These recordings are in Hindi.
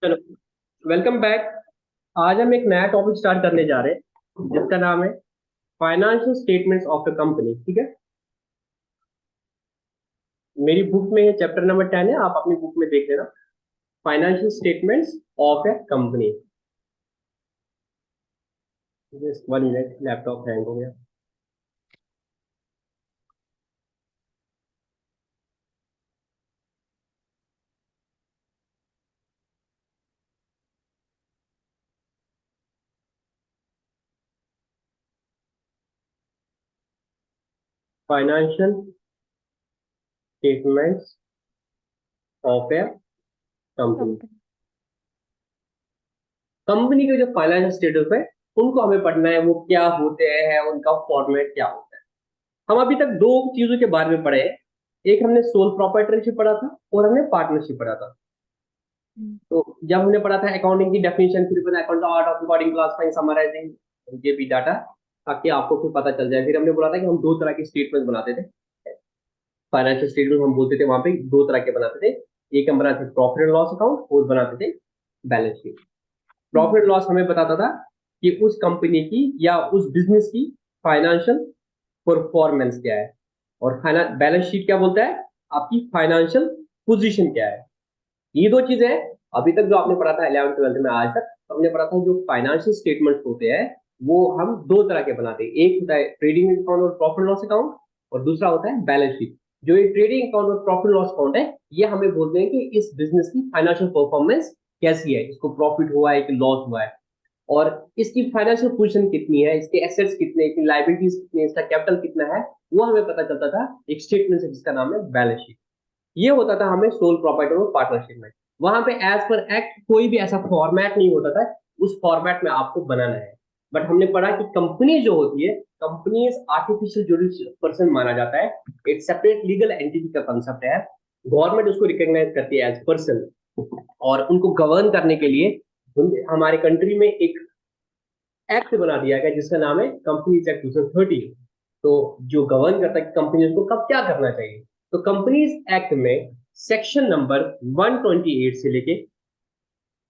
चलो, वेलकम बैक। आज हम एक नया टॉपिक स्टार्ट करने जा रहे हैं जिसका नाम है financial statements of the company. ठीक है, मेरी बुक में चैप्टर नंबर 10 है, आप अपनी बुक में देख लेना। Financial statements of A company. Just 1 minute, laptop hang हो गया। Financial statements of A company. Company. Company के जो फाइनेंशियल स्टेटस है उनको हमें पढ़ना है, वो क्या होते हैं, उनका फॉर्मेट क्या होता है। हम अभी तक दो चीजों के बारे में पढ़े हैं। एक हमने सोल प्रोप्राइटरशिप पढ़ा था और हमने पार्टनरशिप पढ़ा था। हम्म। तो जब हमने पढ़ा था अकाउंटिंग की डेफिनेशन, फिर पढ़ा account art of recording, classifying, summarising ये भी डाटा, ताकि आपको फिर पता चल जाए। फिर हमने बोला था कि हम दो तरह के स्टेटमेंट बनाते थे। फाइनेंशियल स्टेटमेंट हम बोलते थे, वहां पे दो तरह के बनाते थे। एक हम बनाते थे प्रॉफिट एंड लॉस अकाउंट, और बनाते थे balance sheet. Hmm. Profit and loss हमें बताता था कि उस कंपनी की या उस बिजनेस की फाइनेंशियल परफॉर्मेंस क्या है, और बैलेंस शीट क्या बोलता है, आपकी फाइनेंशियल पोजीशन क्या है। ये दो चीजें हैं। अभी तक जो आपने पढ़ा था 11th 12th में, आज तक तो हमने पढ़ा था जो फाइनेंशियल स्टेटमेंट्स होते हैं वो हम दो तरह के बनाते हैं। एक होता है ट्रेडिंग अकाउंट और प्रॉफिट लॉस अकाउंट, और दूसरा होता है बैलेंस शीट। जो ये ट्रेडिंग अकाउंट और प्रॉफिट लॉस अकाउंट है, ये हमें बोलते हैं कि इस बिजनेस की फाइनेंशियल परफॉर्मेंस कैसी है, इसको प्रॉफिट हुआ है कि लॉस हुआ है, और इसकी फाइनेंशियल पोजीशन कितनी है, इसके एसेट्स कितने, इसकी लाइबिलिटीज कितनी है, इसका कैपिटल कितना है, वो हमें पता चलता था एक स्टेटमेंट से जिसका नाम है बैलेंस शीट। ये होता था हमें सोल प्रोप्राइटर और पार्टनरशिप में। वहां पे एज पर एक्ट कोई भी ऐसा फॉर्मेट नहीं होता था, उस फॉर्मेट में आपको बनाना है। बट हमने पढ़ा कि कंपनी जो होती है, कंपनी आर्टिफिशियल जुडिशियल पर्सन माना जाता है। एक सेपरेट लीगल एंटिटी का कंसेप्ट है। गवर्नमेंट उसको रिकॉग्नाइज करती है एज पर्सन, और उनको गवर्न करने के लिए हमारे कंट्री में एक एक्ट बना दिया गया जिसका नाम है कंपनीज एक्ट 2013। तो जो गवर्न करता है कि कंपनीज को कब क्या करना चाहिए, तो कंपनीज एक्ट में सेक्शन नंबर 128 से लेके,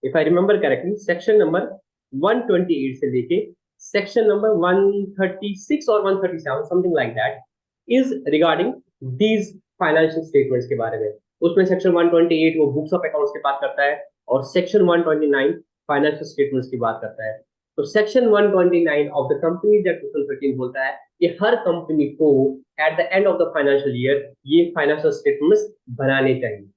if I remember correctly, section number 128 से लेके सेक्शन नंबर 136 और 137, something like that, is regarding these financial statements के बारे में। उसमें सेक्शन 128 वो बुक्स ऑफ अकाउंट्स की बात करता है, और सेक्शन 129 फाइनेंशियल स्टेटमेंट्स की बात करता है। तो section 129 of the companies act 2013 बोलता है कि हर कंपनी को at the end of the financial year ये फाइनेंशियल स्टेटमेंट्स बनाने चाहिए।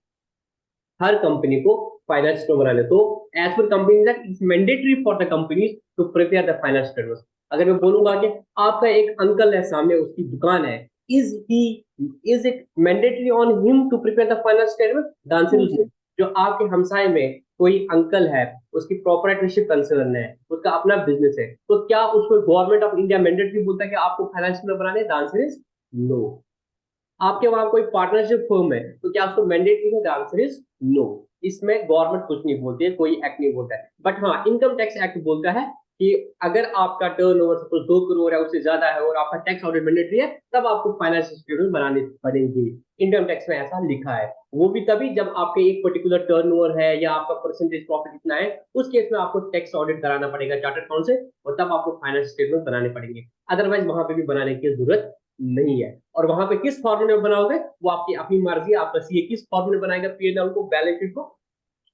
हर कंपनी को फाइनेंस को बनाने, तो as per company that it's mandatory for the companies to prepare the finance statements. अगर मैं बोलूंगा कि आपका एक अंकल है, सामने उसकी दुकान है, is he is it mandatory on him to prepare the finance statement? The answer is no. जो आपके हमसाए में कोई अंकल है, उसकी प्रोपराइटरशिप कंसर्न है, उसका अपना बिजनेस है, तो क्या उसको गवर्नमेंट ऑफ इंडिया मैंडेटरी बोलता है कि आपको फाइनेंस में बनाने? The answer is no. आपके वहां कोई पार्टनरशिप फर्म है, तो क्या आपको मैंडेटरी है? The answer is no. इसमें गवर्नमेंट कुछ नहीं बोलती है, कोई एक्ट नहीं बोलता है। बट हाँ, इनकम टैक्स एक्ट बोलता है कि अगर आपका टर्नओवर सपोज 2 करोड़ है, उससे ज्यादा है, और आपका टैक्स ऑडिट मैंडेटरी है, तब आपको फाइनेंशियल स्टेटमेंट बनाने पड़ेंगे। इनकम टैक्स में ऐसा लिखा है। वो भी तभी जब आपके एक पर्टिकुलर टर्नओवर है या आपका परसेंटेज प्रॉफिट कितना है, उस केस में आपको टैक्स ऑडिट कराना पड़ेगा चार्टर्ड अकाउंट से, और तब आपको फाइनेंशियल स्टेटमेंट बनाने पड़ेंगे। अदरवाइज वहां पे भी बनाने की जरूरत नहीं है। और वहां पे किस फॉर्मूले में बनाओगे वो आपकी अपनी मर्जी है। आपका सीए किस फॉर्मूले में बनाएगा, पीएनएल को, बैलेंस शीट को,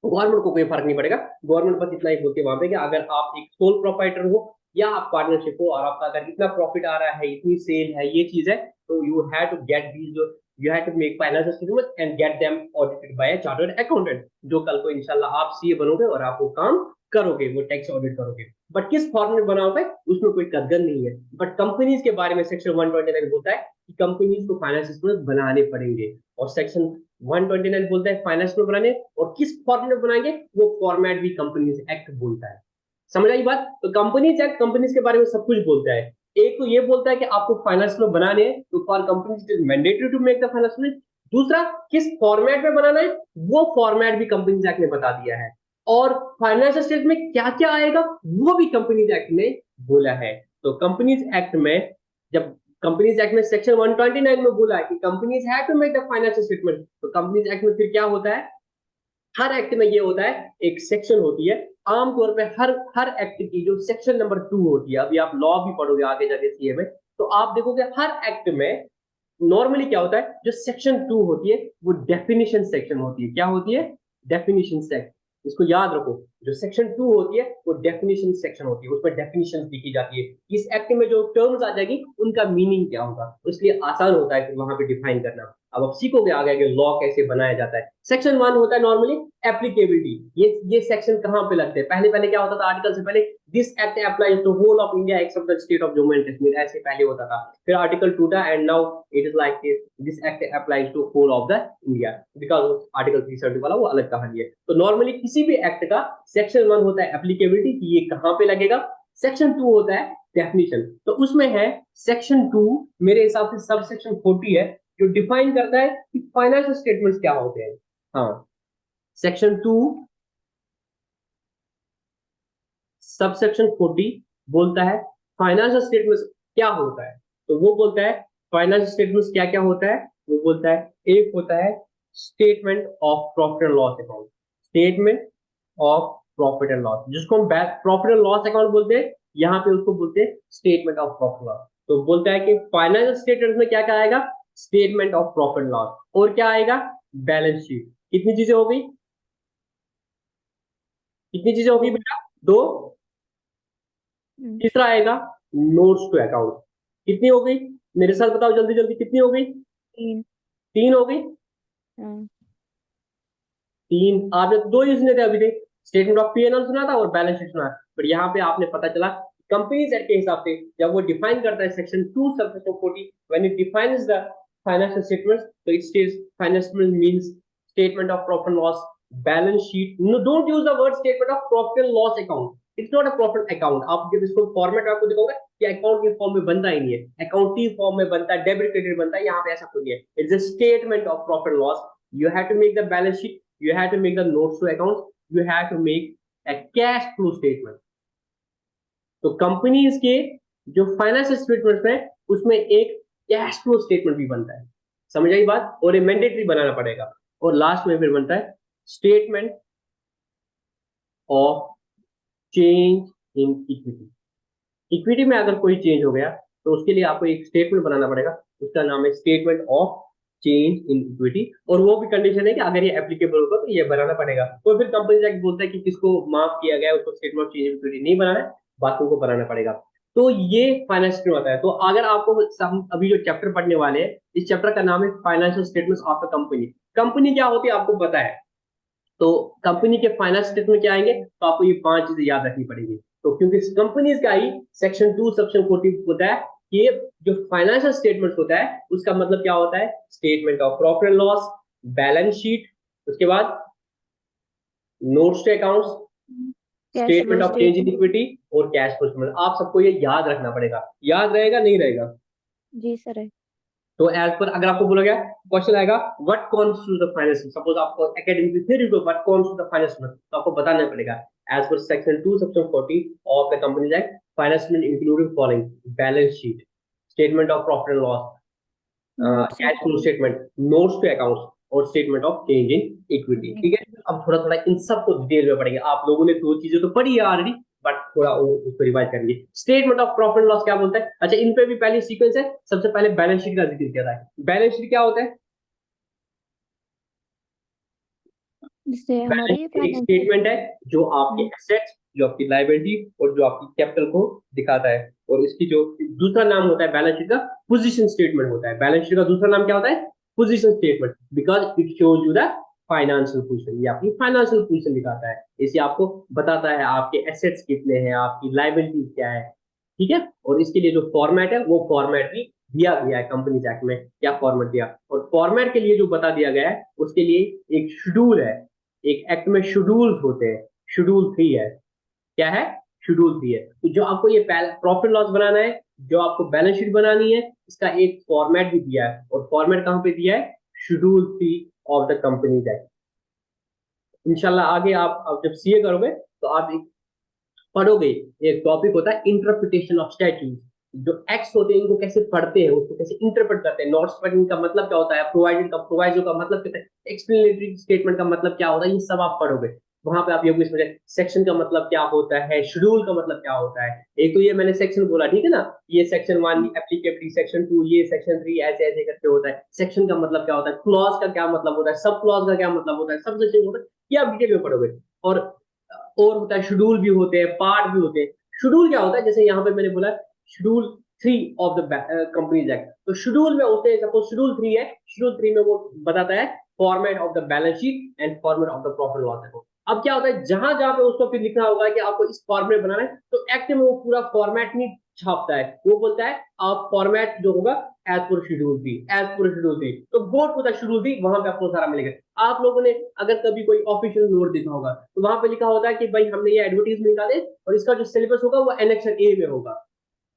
गवर्नमेंट को कोई फर्क नहीं पड़ेगा। गवर्नमेंट बस इतना ही बोलती है वहां पे कि अगर आप एक सोल प्रोप्राइटर हो या आप पार्टनरशिप हो, और आपका अगर इतना प्रॉफिट आ रहा है, इतनी सेल है, ये चीज है, तो you have to get these, you have to make financial statement and get them audited by a chartered accountant. जो कल को इंशाल्लाह आप सीए बनोगे और आप वो काम करोगे, वो टैक्स ऑडिट करोगे। बट किस फॉर्म में बनाओगे उसमें कोई कदगन नहीं है। बट कंपनीज के बारे में सेक्शन 129 बोलता है कि कंपनीज को फाइनेंशियल स्टेटमेंट बनाने पड़ेंगे, और सेक्शन 129 बोलता है फाइनेंस में बनाने, और किस फॉर्मेट में बनाएंगे वो फॉर्मेट भी कंपनीज एक्ट बोलता है। समझ आई बात? तो कंपनीज एक्ट कंपनीज के बारे में सब कुछ बोलता है। एक तो ये बोलता है कि आपको फाइनेंस में बनाने हैं, तो for companies it is mandatory to make the finance में। दूसरा, किस फॉर्मेट में बनाना है वो फॉर्मेट भी कंपनीज एक्ट ने बता दिया है। और फाइनेंशियल स्टेटमेंट में क्या क्या आएगा वो भी कंपनीज एक्ट ने बोला है। तो कंपनीज एक्ट में, जब कंपनीज एक्ट में सेक्शन 129 में बोला है कि companies have to make the financial statement, तो कंपनीज एक्ट में फिर क्या होता है, हर एक्ट में ये होता है, एक सेक्शन होती है आमतौर पे, हर हर एक्ट की जो सेक्शन नंबर 2 होती है, अभी आप लॉ भी पढ़ोगे आगे जाके सीए में, तो आप देखोगे हर एक्ट में नॉर्मली क्या होता है, जो सेक्शन 2 होती है वो डेफिनेशन सेक्शन होती है। क्या होती है? Definition section. इसको याद रखो, जो सेक्शन 2 होती है वो डेफिनेशन सेक्शन होती है, उसमें डेफिनेशन लिखी जाती है। इस एक्ट में जो टर्म्स आ जाएगी उनका मीनिंग क्या होगा, तो इसलिए आसान होता है फिर वहां पे डिफाइन करना। अब आप सीखोगे आगे आगे लॉ कैसे बनाया जाता है। सेक्शन 1 होता है नॉर्मली एप्लीकेबिलिटी। ये सेक्शन कहां पे लगते हैं? पहले पहले क्या होता था, आर्टिकल से पहले this act applies to whole of India except the state of Jammu and Kashmir, ऐसे पहले होता था। फिर आर्टिकल टूटा and now it is like this act applies to whole of the India, because article 370 वाला वो अलग कहानी है। तो नॉर्मली किसी भी एक्ट का सेक्शन 1 होता है एप्लीकेबिलिटी कि ये कहां पे लगेगा, सेक्शन 2 होता है डेफिनेशन। तो उसमें है सेक्शन 2, मेरे हिसाब से सब सेक्शन 40 है, जो डिफाइन करता है कि फाइनेंशियल स्टेटमेंट्स क्या होते हैं। हाँ, सेक्शन 2 सब सेक्शन 40 बोलता है फाइनेंशियल स्टेटमेंट्स क्या होता है। तो वो बोलता है फाइनेंशियल स्टेटमेंट्स क्या क्या होता है। वो बोलता है एक होता है statement of profit and loss account, statement of profit and loss, जिसको हम प्रॉफिट एंड लॉस अकाउंट बोलते हैं, यहाँ पे उसको बोलते हैं स्टेटमेंट ऑफ प्रॉफिट लॉस। तो बोलता है कि फाइनेंशियल स्टेटमेंट में क्या क्या आएगा, स्टेटमेंट ऑफ प्रॉफिट लॉस, और क्या आएगा, बैलेंस शीट। कितनी चीजें हो गई, कितनी चीजें हो गई दो। बेटा, दो। हम्म, तीसरा आएगा नोट्स टू अकाउंट। कितनी हो गई, मेरे साथ बताओ जल्दी जल्दी, कितनी हो गई, तीन। तीन हो गई। हाँ। तीन आपने दो ही सुने थे अभी तक, statement of P and L सुना था और बैलेंस शीट सुना, पर यहाँ पे आपने पता चला कंपनीज एक्ट के हिसाब से जब वो डिफाइन करता है section 2 sub section 40, when it defines the financial statements, तो it states financial means statement of profit and loss, balance sheet. No, don't use the word statement of profit and loss account, it's not a profit account. आप जब इसको फॉर्मेट आपको दिखाऊंगा कि अकाउंट के फॉर्म में बनता ही नहीं है, अकाउंटिंग फॉर्म में बनता है, डेबिट क्रेडिट बनता है, यहाँ पे ऐसा कुछ नहीं है। It's a statement of profit and loss. You have to make the balance sheet, you have to make the notes to accounts, you have to make a cash flow statement. तो कंपनीज के जो फाइनेंशियल स्टेटमेंट्स है उसमें एक कैश फ्लो स्टेटमेंट भी बनता है, समझ आई बात, और ये मैंडेटरी बनाना पड़ेगा। और लास्ट में फिर बनता है statement of change in equity. Equity में अगर कोई चेंज हो गया तो उसके लिए आपको एक स्टेटमेंट बनाना पड़ेगा, उसका नाम है statement of change in equity. और वो भी कंडीशन है कि अगर ये एप्लीकेबल होगा तो ये बनाना पड़ेगा। तो फिर कंपनी जाके बोलता है कि किसको माफ किया गया है उसको statement of change in equity नहीं बनाना है, बाकी को बनाना पड़ेगा। तो ये फाइनेंशियल में आता है। तो अगर आपको हम अभी जो चैप्टर पढ़ने वाले हैं, इस चैप्टर का नाम है financial statements of a company. Company क्या होती है आपको पता है, तो कंपनी के फाइनेंस स्टेटमेंट क्या आएंगे, तो आपको ये 5 चीजें याद रखनी पड़ेगी। तो क्योंकि कंपनीज का ही सेक्शन 2 सेक्शन 40 होता है कि ये जो फाइनेंशियल स्टेटमेंट होता है उसका मतलब क्या होता है, statement of profit and loss, balance sheet, उसके बाद notes to accounts, cash statement flow of change in statement. Equity और कैश फ्लो स्टेटमेंट। आप सबको ये याद रखना पड़ेगा, याद रहेगा नहीं रहेगा। जी सर है। तो एज पर अगर आपको बोला गया क्वेश्चन आएगा what constitute the finance, suppose आपको एकेडमिक थ्योरी को व्हाट कॉन्स्टिट्यूट द फाइनेंस, तो आपको बताना पड़ेगा as per section 2 section 40 of the companies act, finance including following balance sheet, statement of profit and loss, notes cash flow statement, notes to accounts और statement of change in equity. ठीक है, अब थोड़ा थोड़ा इन सबको डिटेल में पढ़ेंगे। आप लोगों ने दो चीजें तो पढ़ी है ऑलरेडी, बट थोड़ा उसको रिवाइज करेंगे। Statement of profit and loss क्या बोलता है, अच्छा इन पे भी पहले सीक्वेंस है, सबसे पहले बैलेंस शीट का जिक्र किया था। बैलेंस शीट क्या होता है, जिससे बैलेंस हमारी शीट एक फाइनेंशियल। स्टेटमेंट है जो आपके एसेट्स, जो आपकी लाइबिलिटी और जो आपकी कैपिटल को दिखाता है। और इसकी जो दूसरा नाम होता है बैलेंस शीट का, पोजीशन स्टेटमेंट होता है। बैलेंस शीट का दूसरा नाम क्या होता है, position statement, because it shows you the financial position, ये आपकी फाइनेंशियल पोजीशन दिखाता है। इसे आपको बताता है आपके एसेट्स कितने हैं, आपकी लाइबिलिटी क्या है। ठीक है, और इसके लिए जो फॉर्मेट है वो फॉर्मेट भी दिया गया है कंपनी एक्ट में, क्या फॉर्मेट दिया, और फॉर्मेट के लिए जो बता दिया गया है उसके लिए एक शेड्यूल है। एक एक्ट में शेड्यूल्स होते हैं, शेड्यूल 3 है, क्या है, शेड्यूल 3 है। तो जो आपको ये प्रॉफिट लॉस बनाना है, जो आपको बैलेंस शीट बनानी है, इसका एक फॉर्मेट भी दिया है। और फॉर्मेट कहां पे दिया है, schedule 3 of the company act. इंशाल्लाह आगे आप जब सीए करोगे तो आप एक पढ़ोगे, एक टॉपिक होता है इंटरप्रिटेशन ऑफ स्टैट्यूट। जो एक्स होते हैं इनको कैसे पढ़ते हैं, उसको कैसे इंटरप्रेट करते हैं, नॉट स्पेडिंग का मतलब क्या होता है, प्रोवाइजो का मतलब क्या है, एक्सप्लेनेटरी स्टेटमेंट का मतलब क्या होता है, ये सब आप पढ़ोगे। वहां पे आप ये भी समझे सेक्शन का मतलब क्या होता है, शेड्यूल का मतलब क्या होता है। एक तो ये मैंने सेक्शन बोला, ठीक है ना, ये सेक्शन 1 एप्लीकेबिलिटी, सेक्शन 2 ये, सेक्शन 3 ऐसे ऐसे करके होता है। सेक्शन का मतलब क्या होता है, क्लॉज का क्या मतलब होता है, सब क्लॉज का क्या मतलब होता है, सब सेक्शन होता है, ये आप डिटेल में पढ़ोगे। और होता है शेड्यूल भी होते हैं, पार्ट भी होते हैं। शेड्यूल क्या होता है, जैसे यहाँ पे मैंने बोला schedule 3 of the companies act, तो शेड्यूल में होते हैं, सपोज शेड्यूल 3 है, शेड्यूल 3 में वो बताता है format of the balance sheet and format of the profit loss account. अब क्या होता है, जहां जहां पे उसको फिर लिखना होगा कि आपको इस फॉर्मेट बनाना है, तो एक्ट में वो पूरा फॉर्मेट नहीं छापता है, वो बोलता है आप फॉर्मेट जो होगा as per schedule 3, as per schedule 3, तो गो टू द शेड्यूल 3, वहां पे आपको सारा मिलेगा। आप लोगों ने अगर कभी कोई ऑफिशियल नोट देखा होगा, तो वहां पे लिखा होता है कि भाई हमने ये एडवर्टीजमेंट निकाले और इसका जो सिलेबस होगा वो एनेक्सर ए में होगा,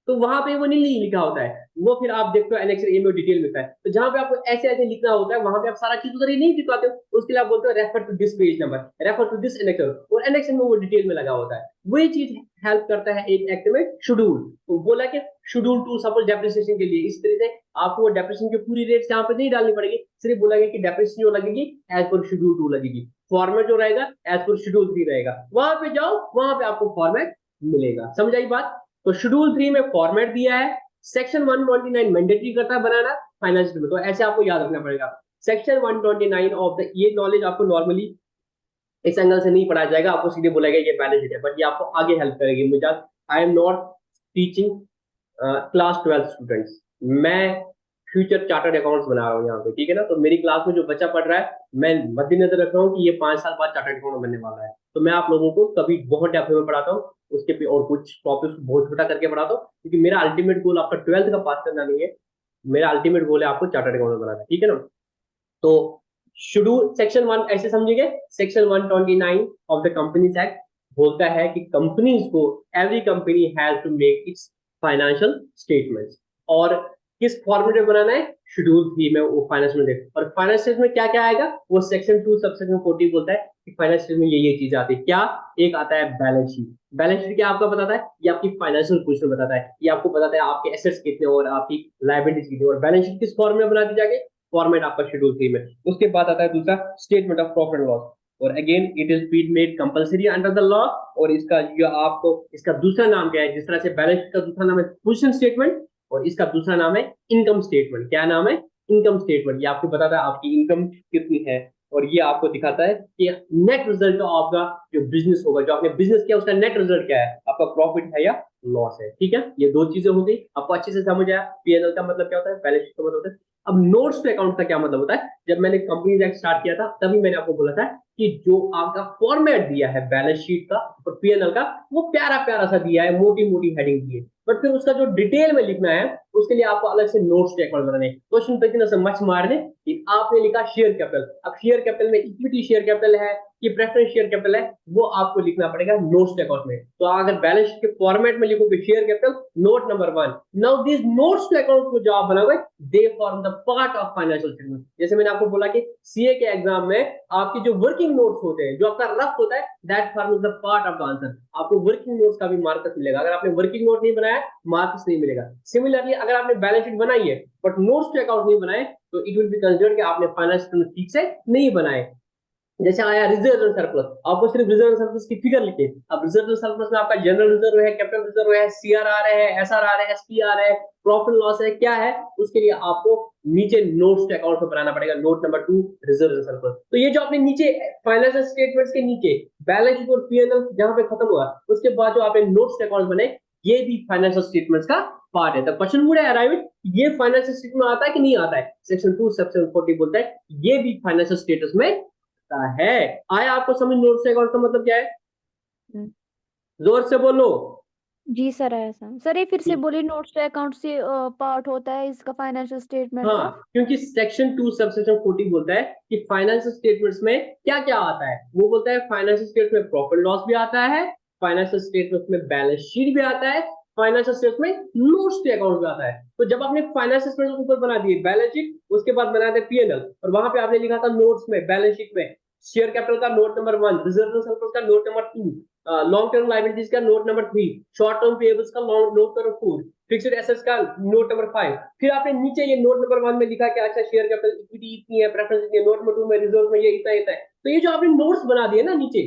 तो वहां पे वो नहीं लिखा होता है, वो फिर आप देखते हो एनेक्सर ए में डिटेल मिलता है। तो जहां पे आपको ऐसे ऐसे लिखना होता है, वहां पे आप सारा चीज उधर ही नहीं दिखाते हो, उसके लिए आप बोलते हो refer to this page number, refer to this annexure, और एनेक्सर में वो डिटेल में लगा होता है। वही चीज हेल्प करता है एक एक्ट में शेड्यूल। तो बोला कि शेड्यूल 2 सपोज डेप्रिसिएशन के लिए, इस तरह से आपको वो डेप्रिसिएशन की पूरी रेट्स यहाँ पे नहीं डालनी पड़ेगी, सिर्फ बोला गया कि डेप्रिसिएशन जो लगेगी एज पर शेड्यूल 2 लगेगी, फॉर्मेट जो रहेगा एज पर शेड्यूल 3 रहेगा। वहां पे जाओ, वहां पे आपको फॉर्मेट मिलेगा। समझ आई बात? तो शेड्यूल 3 में फॉर्मेट दिया है, सेक्शन 129 मैंडेटरी करता है बनाना फाइनेंशियल में, तो ऐसे आपको याद रखना पड़ेगा। सेक्शन 129 ऑफ द, ये नॉलेज आपको नॉर्मली इस एंगल से नहीं पढ़ाया जाएगा, आपको सीधे बोला जाएगा ये बैलेंस शीट है, बट ये आपको आगे हेल्प करेगी। मुझे I am not teaching class 12 students, मैं फ्यूचर चार्टर्ड अकाउंट्स बना रहा हूँ यहाँ पे, ठीक है ना। तो मेरी क्लास में जो बच्चा पढ़ रहा है, मैं मद्देनजर रख रहा हूँ कि ये 5 साल बाद चार्टर्ड अकाउंट बनने वाला है, तो मैं आप लोगों को कभी बहुत डेप्थ में पढ़ाता हूँ उसके पे, और कुछ टॉपिक्स बहुत छोटा करके पढ़ाता हूँ, क्योंकि मेरा अल्टीमेट गोल आपका 12th का पास करना नहीं है, मेरा अल्टीमेट गोल है आपको चार्टर्ड अकाउंट बनाना, ठीक है ना। तो शेड्यूल सेक्शन 1 ऐसे समझिए, section 129 of the companies act बोलता है कि कंपनीज को, every company has to make its financial statements, और किस फॉर्मेट में बनाना है, शेड्यूल 3 में वो फाइनेंशियल देख, और फाइनेंशियल में क्या क्या आएगा, वो सेक्शन 2 सबसेक्शन 40 बोलता है कि फाइनेंशियल में ये चीज आती है क्या। एक आता है बैलेंस शीट, बैलेंस शीट क्या आपका बताता है, ये आपकी फाइनेंशियल पोजीशन बताता है, ये आपको बताता है आपके एसेट्स कितने और आपकी लायबिलिटीज कितनी, और बैलेंस शीट किस फॉर्म में बना दी जाएगी, फॉर्मेट आपका शेड्यूल 3 में। उसके बाद आता है दूसरा स्टेटमेंट ऑफ प्रॉफिट लॉस, और again it is been made compulsory under the law, और इसका जो आपको, इसका दूसरा नाम क्या है, जिस तरह से बैलेंस शीट का दूसरा नाम है पोजीशन स्टेटमेंट, और इसका दूसरा नाम है इनकम स्टेटमेंट। क्या नाम है, इनकम स्टेटमेंट। ये आपको बताता है आपकी इनकम कितनी है, और ये आपको दिखाता है कि नेट रिजल्ट आपका जो बिजनेस होगा, जो आपने बिजनेस किया उसका नेट रिजल्ट क्या है, आपका प्रॉफिट है या लॉस है, ठीक है। ये दो चीजें हो गई, आपको अच्छे से समझ आया पीएनएल का मतलब क्या होता है, बैलेंस शीट का मतलब होता है। अब नोट्स टू अकाउंट का क्या मतलब होता है, जब मैंने कंपनीज एक्ट स्टार्ट किया था तभी मैंने आपको बोला था कि जो आपका फॉर्मेट दिया है बैलेंस शीट का और पीएनएल का, वो प्यारा प्यारा सा दिया है, मोटी मोटी हेडिंग दी है, बट फिर उसका जो डिटेल में लिखना है उसके लिए आपको अलग से नोट्स टू अकाउंट बनाने, क्वेश्चन पे इतना से मच मारने कि आपने लिखा शेयर कैपिटल, अब शेयर कैपिटल में इक्विटी शेयर कैपिटल है कि प्रेफरेंस शेयर कैपिटल है, वो आपको लिखना पड़ेगा नोट्स टू अकाउंट में। तो अगर बैलेंस शीट के फॉर्मेट में लिखोगे share capital note number 1, now this notes to account को जो आप बनाओगे they form the part of financial statement. जैसे मैंने आपको बोला कि सीए के एग्जाम में आपके जो वर्किंग नोट्स होते हैं, जो आपका रफ होता है, that form the part of the answer, आपको वर्किंग नोट्स का भी मार्क्स मिलेगा। अगर आपने वर्किंग नोट नहीं बनाया मार्क्स नहीं मिलेगा। सिमिलरली अगर आपने बैलेंस शीट बनाई है बट नोट्स टू अकाउंट नहीं बनाए, तो इट विल बी कंसीडर्ड कि आपने फाइनेंस ठीक से नहीं बनाए। जैसे आया रिजर्व एंड सरप्लस, आपको सिर्फ रिजर्व एंड सरप्लस की फिगर लिखी, अब रिजर्व एंड सरप्लस में आपका जनरल रिजर्व है, कैपिटल रिजर्व है, सीआरआर है, एसआरआर है, एसपीआर है, प्रॉफिट लॉस है, क्या है, उसके लिए आपको नीचे नोट्स टू अकाउंट में बनाना पड़ेगा, note number 2 reserve and surplus. तो ये जो आपने नीचे फाइनेंशियल स्टेटमेंट्स के नीचे बैलेंस शीट और पीएनएल जहां पे खत्म हुआ, उसके बाद जो आपने नोट्स टू अकाउंट बने, ये भी फाइनेंशियल स्टेटमेंट्स का पार्ट है। तो क्वेश्चन वुड अराइव, ये फाइनेंशियल स्टेटमेंट आता है कि नहीं आता है, सेक्शन 2 सेक्शन 40 बोलता है ये भी फाइनेंशियल स्टेटस में है। आया आपको समझ नोट से अकाउंट का मतलब क्या है, हम्म, जोर से बोलो। जी सर है सर। सर ये फिर से बोलिए, नोट्स टू अकाउंट से पार्ट होता है इसका फाइनेंशियल स्टेटमेंट हाँ, का। क्योंकि सेक्शन 2 सबसेक्शन 40 बोलता है कि फाइनेंशियल स्टेटमेंट्स में क्या क्या आता है, वो बोलता है फाइनेंशियल स्टेटमेंट में प्रॉफिट लॉस भी आता है, फाइनेंशियल स्टेटमेंट में बैलेंस शीट भी आता है, फाइनेंशियल स्टेटमेंट में नोट्स टू अकाउंट भी आता है। तो जब आपने फाइनेंशियल स्टेटमेंट ऊपर बना दिए बैलेंस शीट, उसके बाद बना दिया पीएनएल, और वहां पे आपने लिखा था नोट्स में बैलेंस शीट में शेयर कैपिटल का note number 1, reserve and surplus का note number 2, long term liabilities का note number 3, short term payables का नोट नंबर 4, फिक्स्ड एसेट्स का नोट नंबर 5, फिर आपने नीचे ये नोट नंबर 1 में लिखा कि अच्छा शेयर कैपिटल इक्विटी इतनी है, प्रेफरेंस इतनी है, नोट नंबर 2 में रिजर्व में ये इतना इतना है। तो ये जो आपने नोट्स बना दिए ना नीचे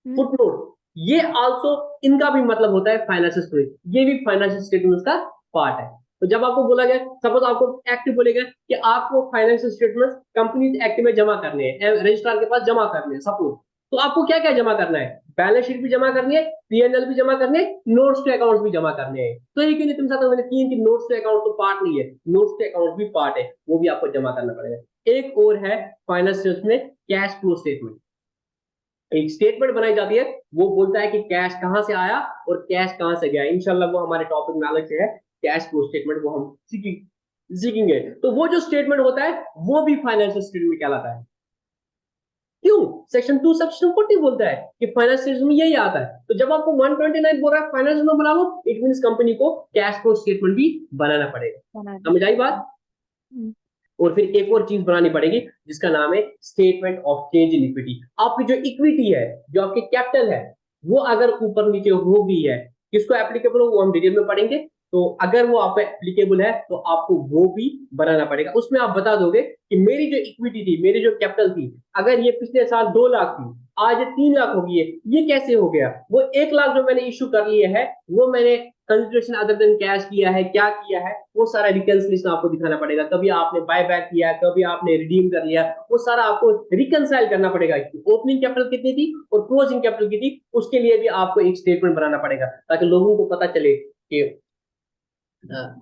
फुटनोट, ये आल्सो इनका भी मतलब होता है फाइनेंशियल स्टेटमेंट, ये भी फाइनेंशियल स्टेटमेंट का पार्ट है। तो जब आपको बोला गया, सपोज आपको एक्ट बोलेगा कि आपको फाइनेंशियल स्टेटमेंट कंपनीज एक्ट में जमा करने हैं, रजिस्ट्रार के पास जमा करने हैं सपोज, तो आपको क्या क्या जमा करना है, बैलेंस शीट भी जमा करनी है, पीएनएल भी जमा करने हैं, नोट्स टू अकाउंट भी जमा करने हैं। तो ये क्यों नहीं तुम साथ मैंने तीन की नोट्स टू अकाउंट तो पार्ट नहीं है, नोट्स टू अकाउंट भी पार्ट है, वो भी आपको जमा करना पड़ेगा। एक और है फाइनेंशियल में कैश फ्लो स्टेटमेंट, एक स्टेटमेंट बनाई जाती है, वो बोलता है कि कैश कहां से आया और कैश कहां से गया। इंशाल्लाह वो हमारे टॉपिक में अलग से है कैश फ्लो स्टेटमेंट, वो हम सीखेंगे। तो वो जो स्टेटमेंट होता है वो भी फाइनेंशियल स्टेटमेंट कहलाता है। क्यों? सेक्शन 2 सेक्शन 40 बोलता है कि फाइनेंस स्टेटमेंट में यही आता है। तो जब आपको 129 बोल रहा है फाइनेंस में बना लो, इट मींस कंपनी को कैश फ्लो स्टेटमेंट भी बनाना पड़ेगा। समझ आई बात? और फिर एक और चीज बनानी पड़ेगी जिसका नाम है statement of change in equity. आपकी जो इक्विटी है, जो आपकी कैपिटल है, वो अगर ऊपर नीचे हो गई है, किसको एप्लीकेबल हो वो हम डिटेल में पढ़ेंगे। तो अगर वो आप एप्लीकेबल है तो आपको वो भी बनाना पड़ेगा। उसमें आप बता दोगे कि मेरी जो इक्विटी थी, मेरी जो कैपिटल थी, अगर ये पिछले साल 2 लाख थी, आज 3 लाख हो गई है, ये कैसे हो गया? वो 1 लाख जो मैंने इश्यू कर लिए है, वो मैंने कंसिडरेशन अदर देन कैश किया है, क्या किया है, वो सारा रिकंसिलेशन आपको दिखाना पड़ेगा। कभी आपने बाय बैक किया, कभी आपने रिडीम कर लिया, वो सारा आपको रिकंसाइल करना पड़ेगा। ओपनिंग कैपिटल कितनी थी और क्लोजिंग कैपिटल कितनी थी, उसके लिए भी आपको एक स्टेटमेंट बनाना पड़ेगा, ताकि लोगों को पता चले कि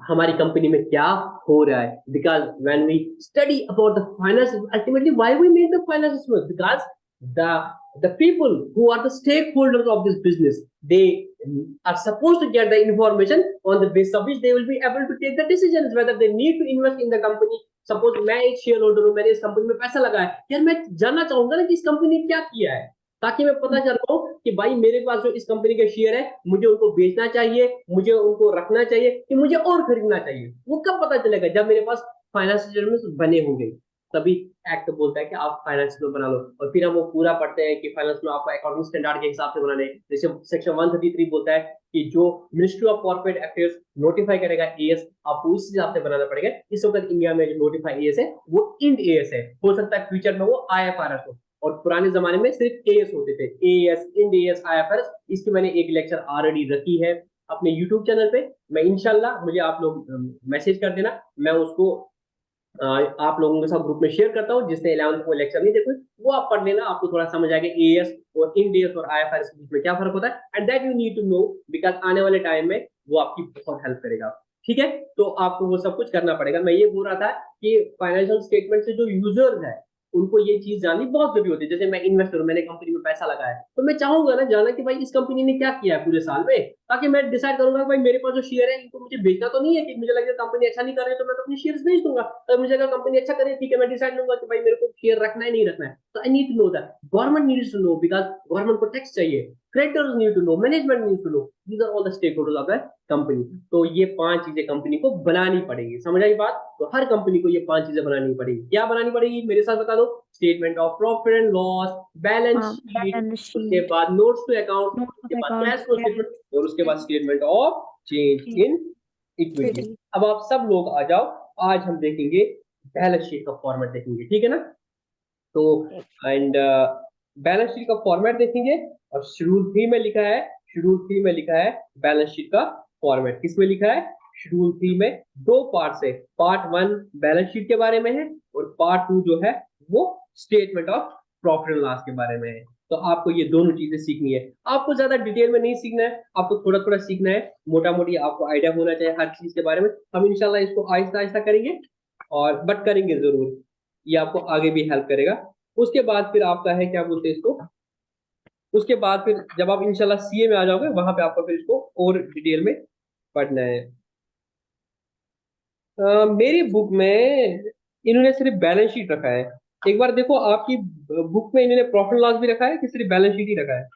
हमारी कंपनी में क्या हो रहा है। Because when we study about the finance, ultimately why we make the finance, because the people who are the stakeholders of this business, they are supposed to get the information on the basis of which they will be able to take the decisions whether they need to invest in the company. Suppose मैं एक शेयर होल्डर हूं, मैंने इस कंपनी में पैसा लगाया, यार मैं जानना चाहूंगा ना कि इस कंपनी ने क्या किया है, ताकि मैं पता चल पाऊं कि भाई मेरे पास जो इस कंपनी के शेयर है, मुझे उनको बेचना चाहिए, मुझे उनको रखना चाहिए, कि मुझे और खरीदना चाहिए। वो कब पता चलेगा? जब मेरे पास फाइनेंशियल बने होंगे, तभी एक्ट बोलता है कि आप फाइनेंस में बना लो। और फिर हम वो पूरा पढ़ते हैं कि फाइनेंस में आपको अकाउंटिंग स्टैंडर्ड के हिसाब से बनाने, जैसे सेक्शन 133 बोलता है कि जो ministry of corporate affairs notify करेगा एएस, आपको उस हिसाब से बनाना पड़ेगा। इस वक्त इंडिया में जो नोटिफाई एएस है वो इंड एएस है, हो सकता है फ्यूचर में वो आईएफआरएस हो, और पुराने जमाने में सिर्फ एएस होते थे, एएस, इंड एएस, आईएफआरएस। इसकी मैंने एक लेक्चर ऑलरेडी रखी है अपने यूट्यूब चैनल पे। मैं इंशाल्लाह, मुझे आप लोग मैसेज कर देना, मैं उसको आप लोगों के साथ ग्रुप में शेयर करता हूँ। जिसने 11th को लेक्चर नहीं देखो, वो आप पढ़ लेना, आपको थोड़ा समझ आएगा एएस और इंड एएस और आईएफआरएस के बीच में क्या फर्क होता है। And that you need to know, because आने वाले टाइम में वो आपकी बहुत हेल्प करेगा। ठीक है, तो आपको वो सब कुछ करना पड़ेगा। मैं ये बोल रहा था कि फाइनेंशियल स्टेटमेंट से जो यूजर्स है, उनको ये चीज जाननी बहुत जरूरी होती है। जैसे मैं इन्वेस्टर हूं, मैंने कंपनी में पैसा लगाया, तो मैं चाहूंगा ना जानना कि भाई इस कंपनी ने क्या किया है पूरे साल में, ताकि मैं डिसाइड करूंगा कि भाई मेरे पास जो शेयर है इनको मुझे बेचना तो नहीं है, कि मुझे लगे कंपनी अच्छा नहीं कर रही है तो मैं तो अपनी शेयर बेच दूंगा। तो मुझे अगर कंपनी अच्छा करे, ठीक है, मैं डिसाइड लूंगा कि भाई मेरे को शेयर रखना है नहीं रखना है। तो I need to know that, government needs to know, because government को टैक्स चाहिए, creditors need to know, management need to know, these are all the stake holders of the company. तो ये 5 चीजें कंपनी को बनानी पड़ेगी। समझ आई बात? तो हर कंपनी को ये 5 चीजें बनानी पड़ेगी। क्या बनानी पड़ेगी? मेरे साथ बता दो। Statement of profit and loss, balance sheet, balance उसके शीट, बाद नोट्स टू अकाउंट, नोट उसके ऑफ बाद कैश अकाउंट्स, फ्लो स्टेटमेंट, और उसके बाद statement of change in equity. Equity. अब आप सब लोग आ जाओ, आज हम देखेंगे बैलेंस शीट का फॉर्मेट देखेंगे, ठीक है ना? तो एंड बैलेंस शीट का फॉर्मेट देखेंगे। और शेड्यूल 3 में लिखा है बैलेंस शीट का फॉर्मेट। किसमें लिखा है? शेड्यूल 3 में 2 पार्ट है। पार्ट 1 बैलेंस शीट के बारे में है, और पार्ट 2 जो है वो statement of profit and loss के बारे में है। तो आपको ये दोनों चीजें सीखनी है। आपको ज्यादा डिटेल में नहीं सीखना है, आपको थोड़ा थोड़ा सीखना है, मोटा मोटी आपको आइडिया होना चाहिए हर चीज के बारे में। हम इंशाल्लाह इसको आहिस्ता आहिस्ता करेंगे, और बट करेंगे जरूर, ये आपको आगे भी हेल्प करेगा। उसके बाद फिर आपका है, क्या बोलते हैं इसको, उसके बाद फिर जब आप इंशाल्लाह सीए में आ जाओगे, वहां पे आपको फिर इसको और डिटेल में पढ़ना है। मेरी बुक में इन्होंने सिर्फ बैलेंस शीट रखा है। एक बार देखो आपकी बुक में इन्होंने प्रॉफिट लॉस भी रखा है कि सिर्फ बैलेंस शीट ही रखा है?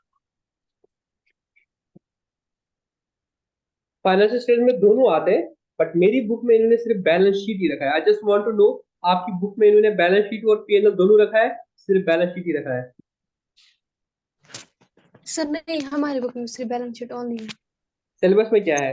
फाइनेंशियल स्टेटमेंट में दोनों आते हैं, बट मेरी बुक में इन्होंने सिर्फ बैलेंस शीट ही रखा है। I just want to know, आपकी बुक में इन्होंने बैलेंस शीट और पीएनएल दोनों रखा है, सिर्फ बैलेंस शीट ही रखा है? सर नहीं, हमारे बुक में सिर्फ बैलेंस शीट ओनली है। सिलेबस में क्या है?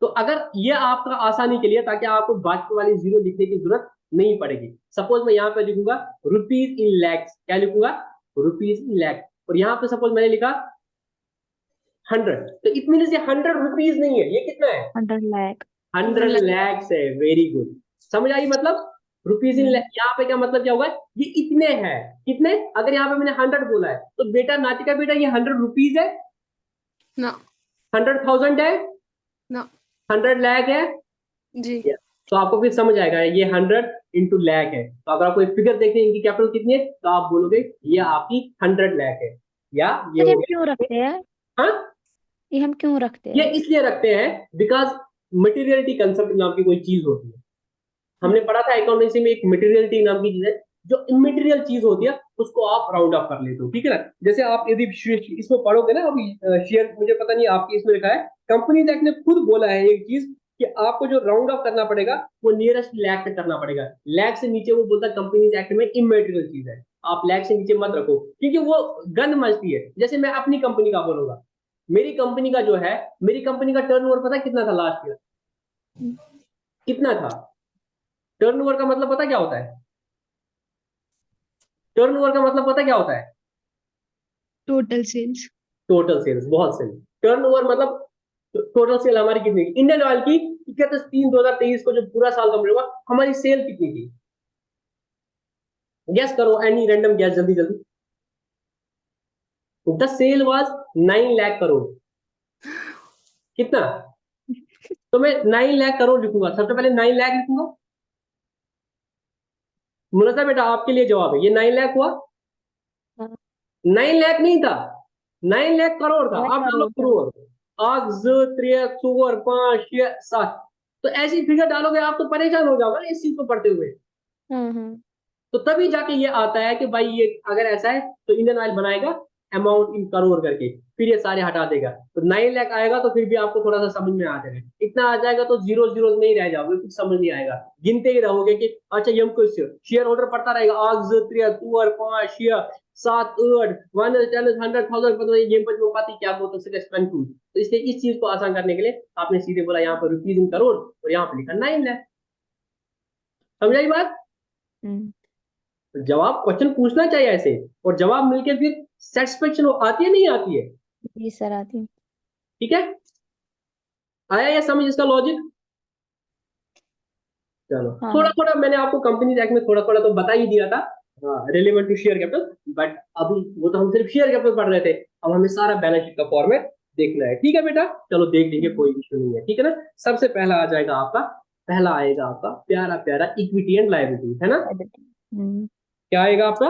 तो अगर ये आपका आसानी के लिए, ताकि आपको बाकी वाली जीरो लिखने की जरूरत नहीं पड़ेगी। सपोज मैं यहाँ पे लिखूंगा रुपीज इन लैक्स, क्या लिखूंगा, रुपीज इन लैक्स, और यहाँ पे सपोज मैंने लिखा 100, तो इट मीन ये 100 रुपीज नहीं है, ये कितना है, 100 लाख। 100 लैक्स है। वेरी गुड, समझ आई मतलब, रुपीज इन, हम्म। यहाँ पे क्या मतलब क्या हुआ है, ये इतने हैं, कितने, अगर यहाँ पे मैंने 100 बोला है तो बेटा नातिका बेटा ये 100 रुपीज है, ना 100,000 है, ना 100 लाख है। जी तो आपको फिर समझ आएगा ये 100 × लाख है। तो अगर आपको फिगर देखते हैं इनकी कैपिटल कितनी है, तो आप बोलोगे ये आपकी 100 लाख है, या ये सर हो हम क्यों गया। रखते हैं, हाँ, ये हम क्यों रखते ये हैं? इसलिए रखते हैं बिकॉज मटेरियलिटी कंसेप्ट नाम की कोई चीज होती है। हमने पढ़ा था अकाउंटेंसी में एक मटेरियलिटी नाम की चीज है, जो इमेटेरियल चीज होती है उसको आप राउंड ऑफ कर लेते हो, ठीक है ना। जैसे आप यदि इसमें पढ़ोगे ना, अभी शेयर, मुझे पता नहीं आपकी इसमें लिखा है, कंपनीज एक्ट ने खुद बोला है एक चीज कि आपको जो राउंड ऑफ करना पड़ेगा वो नियरेस्ट लैख तक करना पड़ेगा। लैख से नीचे वो बोलता है कंपनीज एक्ट में इमेटेरियल चीज है, आप लैख से नीचे मत रखो, क्योंकि वो गंद मचती है। जैसे मैं अपनी कंपनी का बोलूंगा, मेरी कंपनी का जो है, मेरी कंपनी का टर्नओवर पता है कितना था लास्ट ईयर, कितना था। टर्नओवर का मतलब पता क्या होता है, टर्नओवर का मतलब पता क्या होता है, टोटल सेल्स टोटल सेल्स। बहुत सही, टर्नओवर मतलब टोटल सेल हमारी कितनी थी, इंडियन ऑयल की 31/3/2023 को जो पूरा साल कंप्लीट हुआ, हमारी सेल कितनी थी, गैस करो, एनी रैंडम गैस, जल्दी जल्दी। The sale was 9 lakh crore, कितना, तो मैं 9 लाख करोड़ लिखूंगा, सबसे पहले 9 लाख लिखूंगा। मुनसा बेटा आपके लिए जवाब है, ये 9 लाख हुआ, हाँ, 9 लाख नहीं था, 9 लाख करोड़ था। लाख आप डालो करोड़ था। करोड़, आग ज त्रे चोर 5 6 7, तो ऐसी फिगर डालोगे आप तो परेशान हो जाओगे ना इस चीज को पढ़ते हुए। हाँ। तो तभी जाके ये आता है कि भाई ये अगर ऐसा है तो इंडियन ऑयल बनाएगा अमाउंट इन करोड़ करके, फिर ये सारे हटा देगा, तो 9 लाख आएगा तो फिर भी आपको थोड़ा सा समझ में आ जाएगा। इतना आ जाएगा तो जीरो जीरो नहीं रह जाओगे, कुछ समझ नहीं आएगा, गिनते ही रहोगे कि अच्छा ये हमको शेयर होल्डर पड़ता रहेगा, आग त्रिया तुअर 5 6 7 8 100 100 ये पाती क्या बोलते हैं स्पेंड टू। तो इसलिए इस चीज को आसान करने के लिए आपने सीधे बोला यहाँ पर रुपीज इन करोड़, और यहाँ पर लिखा 9 लाख। समझाई बात। हम्म। जवाब क्वेश्चन पूछना चाहिए ऐसे, और जवाब मिलके फिर सेटिस्फेक्शन आती है नहीं आती है, जी सर आती है। ठीक है। आया ये समझ इसका लॉजिक। चलो, हाँ थोड़ा हाँ। थोड़ा मैंने आपको कंपनीज एक्ट में थोड़ा थोड़ा तो बता ही दिया था, relevant to share capital, but अभी वो तो हम सिर्फ शेयर कैपिटल पढ़ रहे थे, अब हमें सारा बैलेंस शीट का फॉर्मेट देखना है, ठीक है बेटा। चलो देख लीजिए, कोई इशू नहीं है, ठीक है ना। सबसे पहला आ जाएगा आपका, पहला आएगा आपका प्यारा प्यारा इक्विटी एंड लायबिलिटी, है ना। लायबिलिटी। हम्म। क्या आएगा आपका,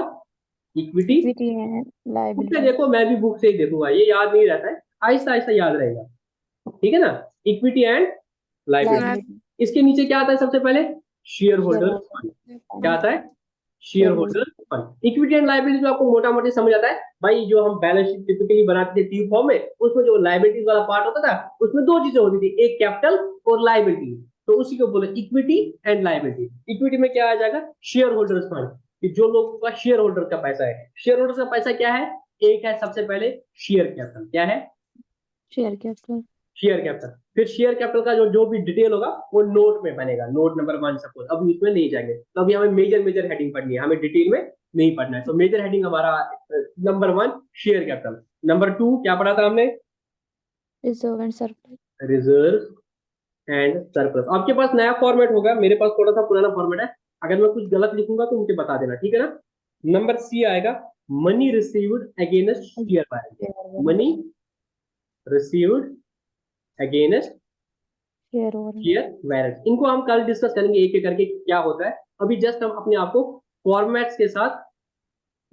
इक्विटी। इक्विटी है, बुक से लायबिलिटी। देखो, मैं भी बुक से ही देखूंगा, ये याद नहीं रहता है, आहिस्ता आहिस्ता याद रहेगा, ठीक है ना। Equity and liability, liability. इसके नीचे क्या आता है सबसे पहले, शेयर शेयर होल्डर फंड। क्या होल्डर। आता है, share share holder holder. Fund. Equity and liability आपको मोटा मोटी समझ आता है भाई, जो हम बैलेंस शीट टिपिकली बनाते थे टी फॉर्म में, उसमें जो लायबिलिटीज वाला पार्ट होता था उसमें दो चीजें होती थी, एक कैपिटल और लायबिलिटी, तो उसी को बोले इक्विटी एंड लायबिलिटी। इक्विटी में क्या आ जाएगा, शेयर होल्डर्स फंड, कि जो लोगों का शेयर होल्डर का पैसा है। शेयर होल्डर का पैसा क्या है, एक है सबसे पहले शेयर कैपिटल, क्या है, शेयर कैपिटल। Share capital. फिर शेयर कैपिटल का जो जो भी डिटेल होगा वो नोट में बनेगा, नोट नंबर 1 सपोज, अभी उसमें नहीं जाएंगे, तो अभी हमें मेजर मेजर हेडिंग पढ़नी है, हमें डिटेल में नहीं पढ़ना है। तो मेजर हेडिंग हमारा नंबर 1 शेयर कैपिटल, नंबर 2 क्या पढ़ा था हमने, reserve and surplus. Reserve and surplus. आपके पास नया फॉर्मेट होगा, मेरे पास थोड़ा सा पुराना फॉर्मेट है, अगर मैं कुछ गलत लिखूंगा तो मुझे बता देना, ठीक है ना। नंबर सी आएगा, money received against share warrant, money received against share holder. Share warrant. इनको हम कल डिस्कस करेंगे एक एक करके क्या होता है, अभी जस्ट हम अपने आप को फॉर्मेट्स के साथ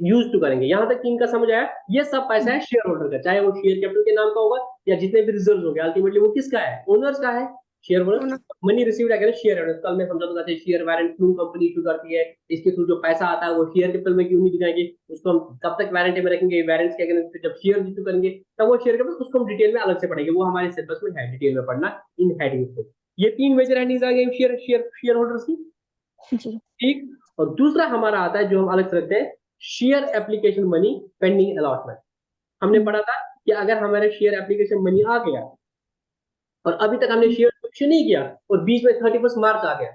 यूज टू करेंगे। यहां तक कि इनका समझ आया, ये सब पैसा है शेयर होल्डर का, चाहे वो शेयर कैपिटल के नाम का होगा या जितने भी रिजर्व हो गए, अल्टीमेटली वो किसका है, ओनर्स का है, share holder. Money received against share holder, कल मैं समझाऊंगा कैसे शेयर वारंट क्यों कंपनी इशू करती है, इसके थ्रू जो पैसा आता है वो शेयर कैपिटल में क्यों नहीं दिखाएंगे, उसको हम कब तक वारंटी में रखेंगे, वारंट के अगेंस्ट जब शेयर इशू करेंगे तब वो शेयर कैपिटल, उसको हम डिटेल में अलग से पढ़ेंगे, वो हमारे सिलेबस में है, डिटेल में पढ़ना इन हेडिंग को। ये 3 मेजर हेडिंग्स आ गए शेयर शेयर शेयर होल्डर्स की, जी। ठीक। और दूसरा हमारा आता है जो हम अलग से रखते हैं, share application money pending allotment. हमने पढ़ा था कि अगर हमारे शेयर एप्लीकेशन मनी आ गया और अभी तक हमने शेयर कुछ नहीं किया और बीच में 31 मार्च आ गया,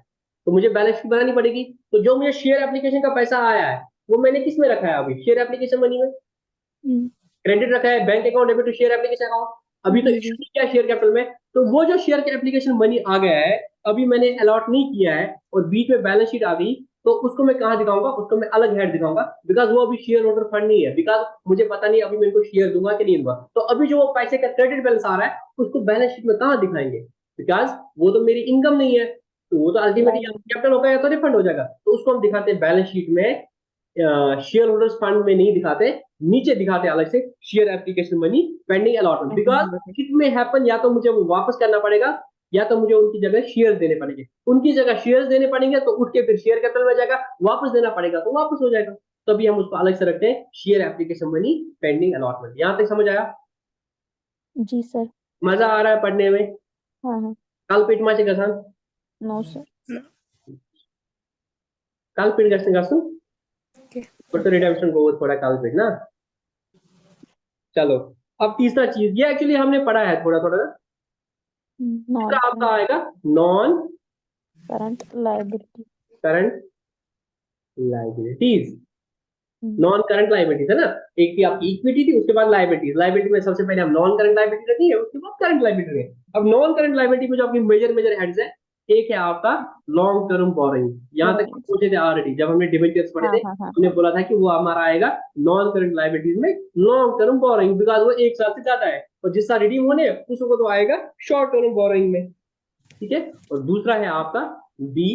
तो मुझे बैलेंस शीट बनानी पड़ेगी। तो जो मुझे शेयर एप्लीकेशन का पैसा आया है वो मैंने किस में रखा है, अभी शेयर एप्लीकेशन मनी में हम्म, क्रेडिट रखा है, bank account debit to share application account. अभी तो जी इशू जी नहीं किया शेयर कैपिटल में, तो वो जो शेयर एप्लीकेशन मनी आ गया है अभी मैंने अलॉट नहीं किया है और बीच में बैलेंस शीट आ गई, तो उसको मैं कहाँ दिखाऊंगा, उसको मैं अलग हेड दिखाऊंगा, बिकॉज वो अभी शेयर होल्डर फंड नहीं है, बिकॉज मुझे पता नहीं अभी मैं इनको शेयर दूंगा कि नहीं दूंगा। तो अभी जो वो पैसे का क्रेडिट बैलेंस आ रहा है उसको बैलेंस शीट में कहाँ दिखाएंगे, बिकॉज वो तो मेरी इनकम नहीं है, तो वो तो अल्टीमेटली लाइबिलिटी। कैपिटल होगा या तो रिफंड हो जाएगा। तो उसको हम दिखाते हैं बैलेंस शीट में, शेयर होल्डर्स फंड में नहीं दिखाते, नीचे दिखाते अलग से share application money pending allotment, because it में हैपन या तो मुझे वो वापस करना पड़ेगा या तो मुझे उनकी जगह शेयर देने पड़ेंगे, उनकी जगह शेयर देने पड़ेंगे तो उठ के फिर शेयर कैपिटल में जाएगा, वापस देना पड़ेगा तो वापस हो जाएगा। तभी हम उसको अलग से रखते हैं share application money pending allotment. यहां तक समझ आया? जी सर। मजा आ रहा है पढ़ने में? हाँ हाँ। कल पीठ माचे कसान, नो सर। कल पीठ करते कसू ओके बट रिडेम्पशन को थोड़ा कल पीठ ना। चलो अब तीसरा चीज, ये एक्चुअली हमने पढ़ा है थोड़ा थोड़ा। नॉन तीसरा आपका आएगा non current liability. Current liabilities. Non current liabilities है ना, एक थी आपकी इक्विटी थी, उसके बाद लाइबिलिटीज। लाइबिलिटी में सबसे पहले हम नॉन करंट लाइबिलिटी रखी है, उसके बाद करंट लाइबिलिटी है। अब नॉन करंट लाइबिलिटी में जो आपकी मेजर मेजर हेड्स है, एक है आपका लॉन्ग टर्म बोरिंग। यहां तक पूछे थे ऑलरेडी जब हमने डिबेंचर्स पढ़े हाँ थे, हाँ हाँ हमने बोला था कि वो हमारा आएगा नॉन करंट लाइबिलिटीज में लॉन्ग टर्म बोरिंग, बिकॉज वो एक साल से ज्यादा है और जिसका रिडीम होने उसको तो आएगा शॉर्ट टर्म बोरिंग में। ठीक है, और दूसरा है आपका बी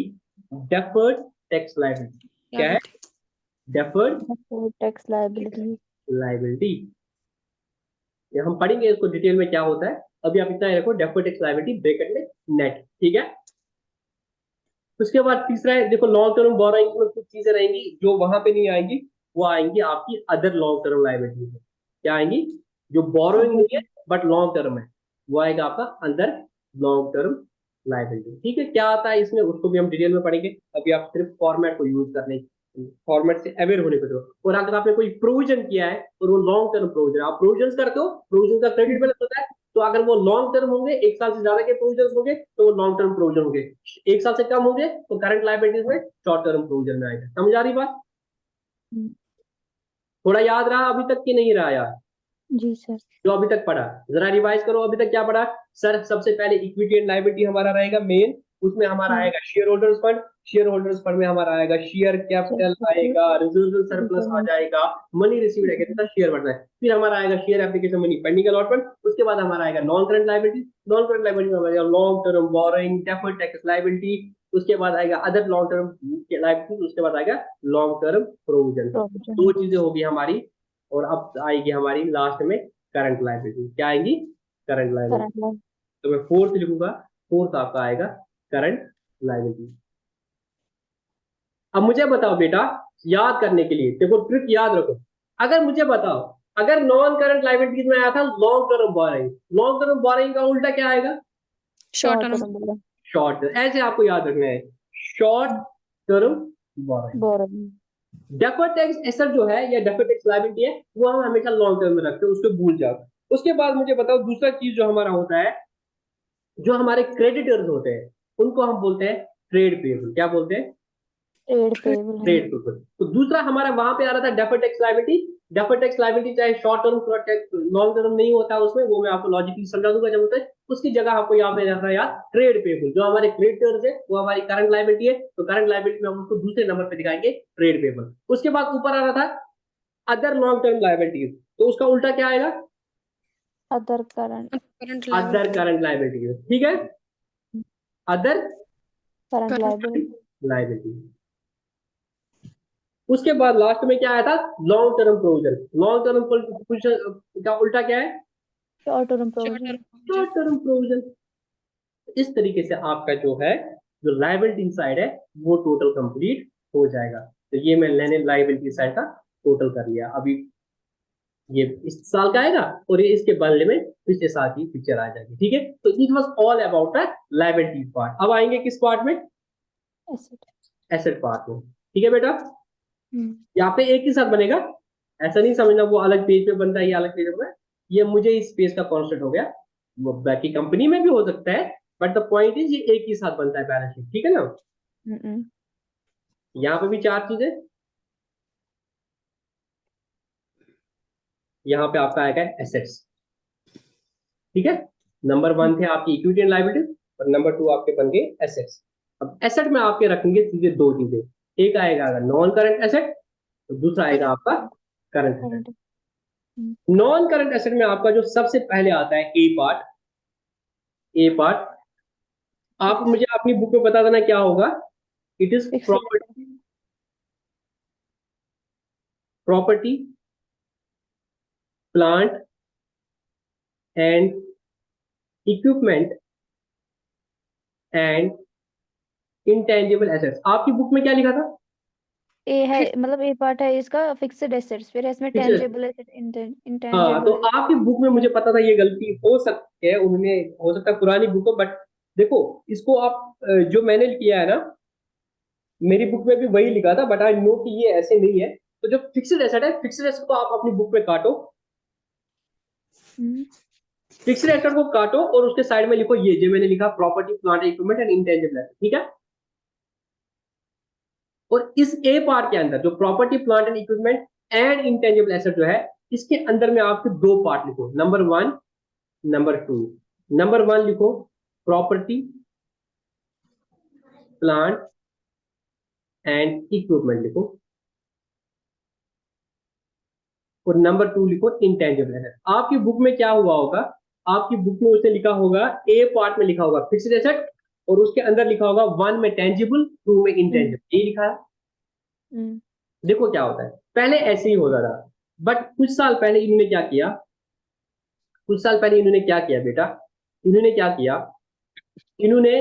डेफर्ड टैक्स लाइबिलिटी। क्या है? Deferred tax liability. लाइबिलिटी। ये हम पढ़ेंगे इसको डिटेल में क्या होता है, अभी आप इतना ही रखो, डेफर्ड टैक्स लायबिलिटी ब्रैकेट में नेट। ठीक है, उसके बाद तीसरा है, देखो लॉन्ग टर्म बोरोइंग में कुछ चीजें रहेंगी जो वहां पे नहीं आएंगी, वो आएंगी आपकी अदर लॉन्ग टर्म लायबिलिटी में। क्या आएंगी? जो बोरोइंग नहीं है बट लॉन्ग टर्म है, वो आएगा आपका अंदर लॉन्ग टर्म लायबिलिटी। ठीक है, क्या आता है इसमें उसको भी हम डिटेल में पढ़ेंगे, अभी आप सिर्फ फॉर्मेट को यूज करने, फॉर्मेट से अवेयर होने को दो। और अगर आपने कोई प्रोविजन किया है और वो लॉन्ग टर्म प्रोविजन, आप प्रोविजन करते हो, प्रोविजन का क्रेडिट बैलेंस होता है, तो अगर वो लॉन्ग टर्म होंगे, एक साल से ज्यादा के प्रोविजन होंगे तो वो लॉन्ग टर्म प्रोविजन होंगे, एक साल से कम होंगे तो करंट लायबिलिटीज में शॉर्ट टर्म प्रोविजन में आएगा। समझ आ रही बात? थोड़ा याद रहा अभी तक कि नहीं रहा यार? जी सर। जो अभी तक पढ़ा जरा रिवाइज करो, अभी तक क्या पढ़ा? सर सबसे पहले इक्विटी एंड लायबिलिटी हमारा रहेगा मेन, उसमें हमारा आएगा share holders fund, share holders fund में हमारा आएगा शेयर कैपिटल आएगा, रिजर्व सरप्लस आ जाएगा, मनी रिसीव्ड है कितना शेयर बढ़ना है, फिर हमारा आएगा share application money pending allotment, उसके बाद हमारा आएगा non current liability, non current liability में हमारा long term borrowing, deferred tax liability, उसके बाद आएगा अदर लॉन्ग टर्म लायबिलिटी, उसके बाद आएगा लॉन्ग टर्म प्रोविजन। दो चीजें होगी हमारी, और अब आएगी हमारी लास्ट में करंट लायबिलिटी। क्या आएगी? Current liability. तो मैं फोर्थ लिखूंगा, फोर्थ आपका आएगा करंट लायबिलिटी। अब मुझे बताओ बेटा, याद करने के लिए देखो ट्रिक याद रखो, अगर मुझे बताओ अगर नॉन करंट लायबिलिटीज में आया था long term borrowing, long term borrowing का उल्टा क्या आएगा? Short term short. ऐसे आपको याद रखना है, short term borrowing. Deferred tax asset जो है या डेफर्ड टैक्स लायबिलिटी है वो हम हमेशा लॉन्ग टर्म में रखते हैं, उसको भूल जाओ। उसके बाद मुझे बताओ दूसरा चीज जो हमारा होता है, जो हमारे क्रेडिटर्स होते हैं उनको हम बोलते हैं ट्रेड पेबल। क्या बोलते हैं? Trade payable. Trade payable. तो दूसरा हमारा वहां पे आ रहा था deferred tax liability. Deferred tax liability चाहे शॉर्ट टर्म लॉन्ग टर्म नहीं होता उसमें, वो मैं आपको लॉजिकली समझा दूंगा जब होता है, उसकी जगह आपको यहाँ पे रहता है यार ट्रेड पेबल। जो हमारे क्रेडिटर्स है वो हमारी करंट लायबिलिटी है, तो करंट लायबिलिटी में हम उसको दूसरे नंबर पे दिखाएंगे ट्रेड पेबल। उसके बाद ऊपर आ रहा था अदर लॉन्ग टर्म लायबिलिटीज, तो उसका उल्टा क्या आएगा? Other current other current liabilities. ठीक है, अदर करंट लाइबिलिटी। लायबिलिटी। उसके बाद लास्ट में क्या आया था? Long term provision. Long term provision का उल्टा क्या है? Short term provision. Short term provision. इस तरीके से आपका जो है जो लायबिलिटी साइड है वो टोटल कंप्लीट हो जाएगा। तो ये मैंने लायबिलिटी साइड का टोटल कर लिया। अभी ये इस साल का आएगा और ये इसके बदले में पिछले साल की पिक्चर आ जाएगी। ठीक है, तो it was all about the liability part. अब आएंगे किस पार्ट में? एसेट। एसेट पार्ट में। ठीक है बेटा, यहाँ पे एक ही साथ बनेगा, ऐसा नहीं समझना वो अलग पेज पे बनता है ये अलग पेज पे बनता है, ये मुझे इस पेज का कॉन्सेप्ट हो गया। वो बाकी कंपनी में भी हो सकता है बट द पॉइंट इज ये एक ही साथ बनता है बैलेंस शीट, ठीक है ना। हम्म। यहाँ पे भी 4 चीजें, यहाँ पे आपका आएगा एसेट्स, ठीक है। नंबर 1 थे आपकी इक्विटी एंड लायबिलिटी, और नंबर 2 आपके बन गए एसेट्स। अब एसेट में आपके रखेंगे सीधे 2 चीजें, एक आएगा नॉन करंट एसेट, और दूसरा आएगा आपका current asset. Current. Non current asset में आपका जो सबसे पहले आता है ए पार्ट, ए पार्ट आप मुझे अपनी बुक में बता देना क्या होगा। It is fixed property, property plant and equipment and intangible assets. आपकी बुक में क्या लिखा था? ए है, मतलब ए पार्ट है इसका फिक्स्ड एसेट्स, फिर है इसमें Fixed- टेंजिबल एसेट, हाँ, तो इंटेंजिबल। आपकी बुक में मुझे पता था ये गलती हो सकती है, उन्होंने हो सकता है पुरानी बुक हो, बट देखो इसको आप जो मैंने किया है ना, मेरी बुक में भी वही लिखा था, बट आई नो कि ये ऐसे नहीं है। तो जो फिक्स्ड एसेट है, फिक्स्ड एसेट को आप अपनी बुक में काटो, फिक्स्ड एसेट को काटो और उसके साइड में लिखो ये जो मैंने लिखा, property plant equipment and intangible asset, ठीक है। और इस ए पार्ट के अंदर जो property plant and equipment and intangible asset जो है, इसके अंदर में आपके 2 पार्ट लिखो, नंबर 1, नंबर 2। नंबर 1 लिखो प्रॉपर्टी प्लांट एंड इक्विपमेंट लिखो, और नंबर 2 लिखो इंटेंजिबल एसेट। आपकी बुक में क्या हुआ होगा, आपकी बुक में उसने लिखा होगा, ए पार्ट में लिखा होगा फिक्स्ड एसेट, और उसके अंदर लिखा होगा 1 में टेंजिबल, 2 में इंटेंजिबल, ये लिखा है। देखो क्या होता है, पहले ऐसे ही होता था, बट कुछ साल पहले इन्होंने क्या किया, कुछ साल पहले इन्होंने क्या किया बेटा, इन्होंने क्या किया, इन्होंने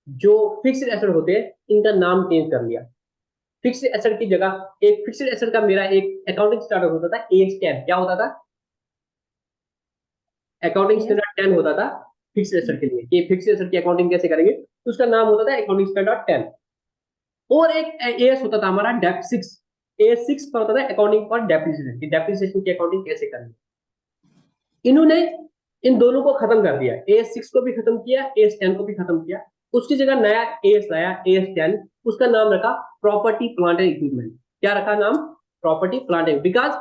जो फिक्स्ड एसेट होते हैं इनका नाम चेंज कर लिया। फिक्स्ड एसेट की जगह एक फिक्स्ड एसेट का मेरा एक अकाउंटिंग स्टैंडर्ड होता था AS10, क्या होता था, अकाउंटिंग स्टैंडर्ड 10 होता था फिक्स्ड एसेट के लिए, कि फिक्स्ड एसेट की अकाउंटिंग कैसे करेंगे, तो उसका नाम होता था अकाउंटिंग स्टैंडर्ड 10। और एक एएस होता था हमारा डेप 6, AS6 पर होता था अकाउंटिंग फॉर डेप्रिसिएशन, कि डेप्रिसिएशन की अकाउंटिंग कैसे करनी। इन्होंने इन दोनों को खत्म कर दिया, AS6 को भी खत्म किया, AS10 को भी खत्म किया, उसकी जगह नया AS लाया, AS10, उसका नाम रखा प्रॉपर्टी प्लांट एंड इक्विपमेंट। क्या रखा नाम, प्रॉपर्टी प्लांट एंड, बिकॉज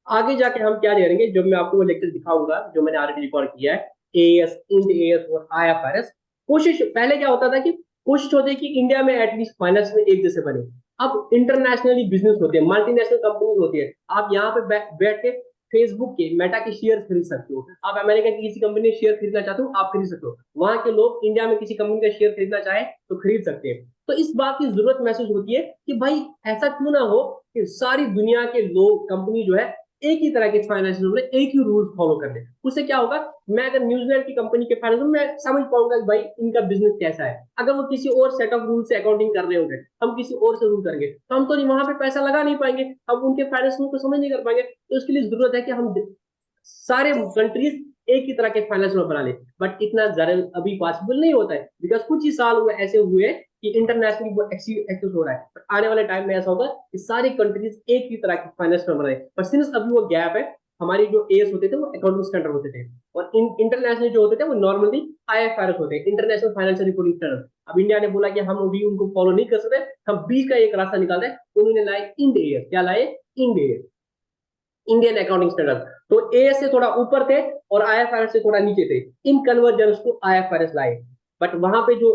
आगे जाके हम क्या करेंगे, जब मैं आपको वो लेक्चर दिखाऊंगा जो मैंने ऑलरेडी रिकॉर्ड किया है, AS, इंड AS और IFRS। कोशिश पहले क्या होता था कि कोशिश होती है कि इंडिया में एटलीस्ट फाइनेंस में एक जैसे बने। अब इंटरनेशनली बिजनेस होते हैं, मल्टीनेशनल कंपनीज होती है, आप यहाँ पे बैठ के फेसबुक के, मेटा के शेयर खरीद सकते हो, आप अमेरिका की किसी कंपनी के शेयर खरीदना चाहते हो आप खरीद सकते हो, वहां के लोग इंडिया में किसी कंपनी का शेयर खरीदना चाहे तो खरीद सकते हैं। तो इस बात की जरूरत महसूस होती है कि भाई ऐसा क्यों ना हो कि सारी दुनिया के लोग, कंपनी जो है, एक ही तरह के फाइनेंशियल में एक ही रूल फॉलो कर ले। उससे क्या होगा, मैं अगर न्यूजीलैंड की कंपनी के फाइनेंस में मैं समझ पाऊंगा कि भाई इनका बिजनेस कैसा है। अगर वो किसी और सेट ऑफ रूल से अकाउंटिंग कर रहे होंगे, हम किसी और से रूल करेंगे, तो हम तो नहीं वहां पे पैसा लगा नहीं पाएंगे, हम उनके फाइनेंस को समझ नहीं कर पाएंगे। तो इसके लिए जरूरत है कि हम सारे कंट्रीज एक ही तरह के फाइनेंस में बना ले, बट इतना ज्यादा अभी पॉसिबल नहीं होता है, बिकॉज कुछ ही साल हुए ऐसे हुए कि इंटरनेशनली वो एक्सेस हो रहा है, बट आने वाले टाइम में ऐसा होगा कि सारी कंट्रीज एक ही तरह के फाइनेंस में बनाए। पर सिंस अभी वो गैप है, हमारी जो एस होते थे वो अकाउंटिंग स्टैंडर्ड होते थे, और इंटरनेशनल जो होते थे वो नॉर्मली IFRS होते हैं, इंटरनेशनल फाइनेंशियल रिपोर्टिंग स्टैंडर्ड। अब इंडिया ने बोला कि हम अभी उनको फॉलो नहीं कर सकते, हम बीच का एक रास्ता निकालते हैं, उन्होंने लाए इंड AS। क्या लाए, Ind AS, Indian accounting standard. तो AS से थोड़ा ऊपर थे और IFRS से थोड़ा नीचे थे, इन कन्वर्जन्स को IFRS लाए। बट वहां पे जो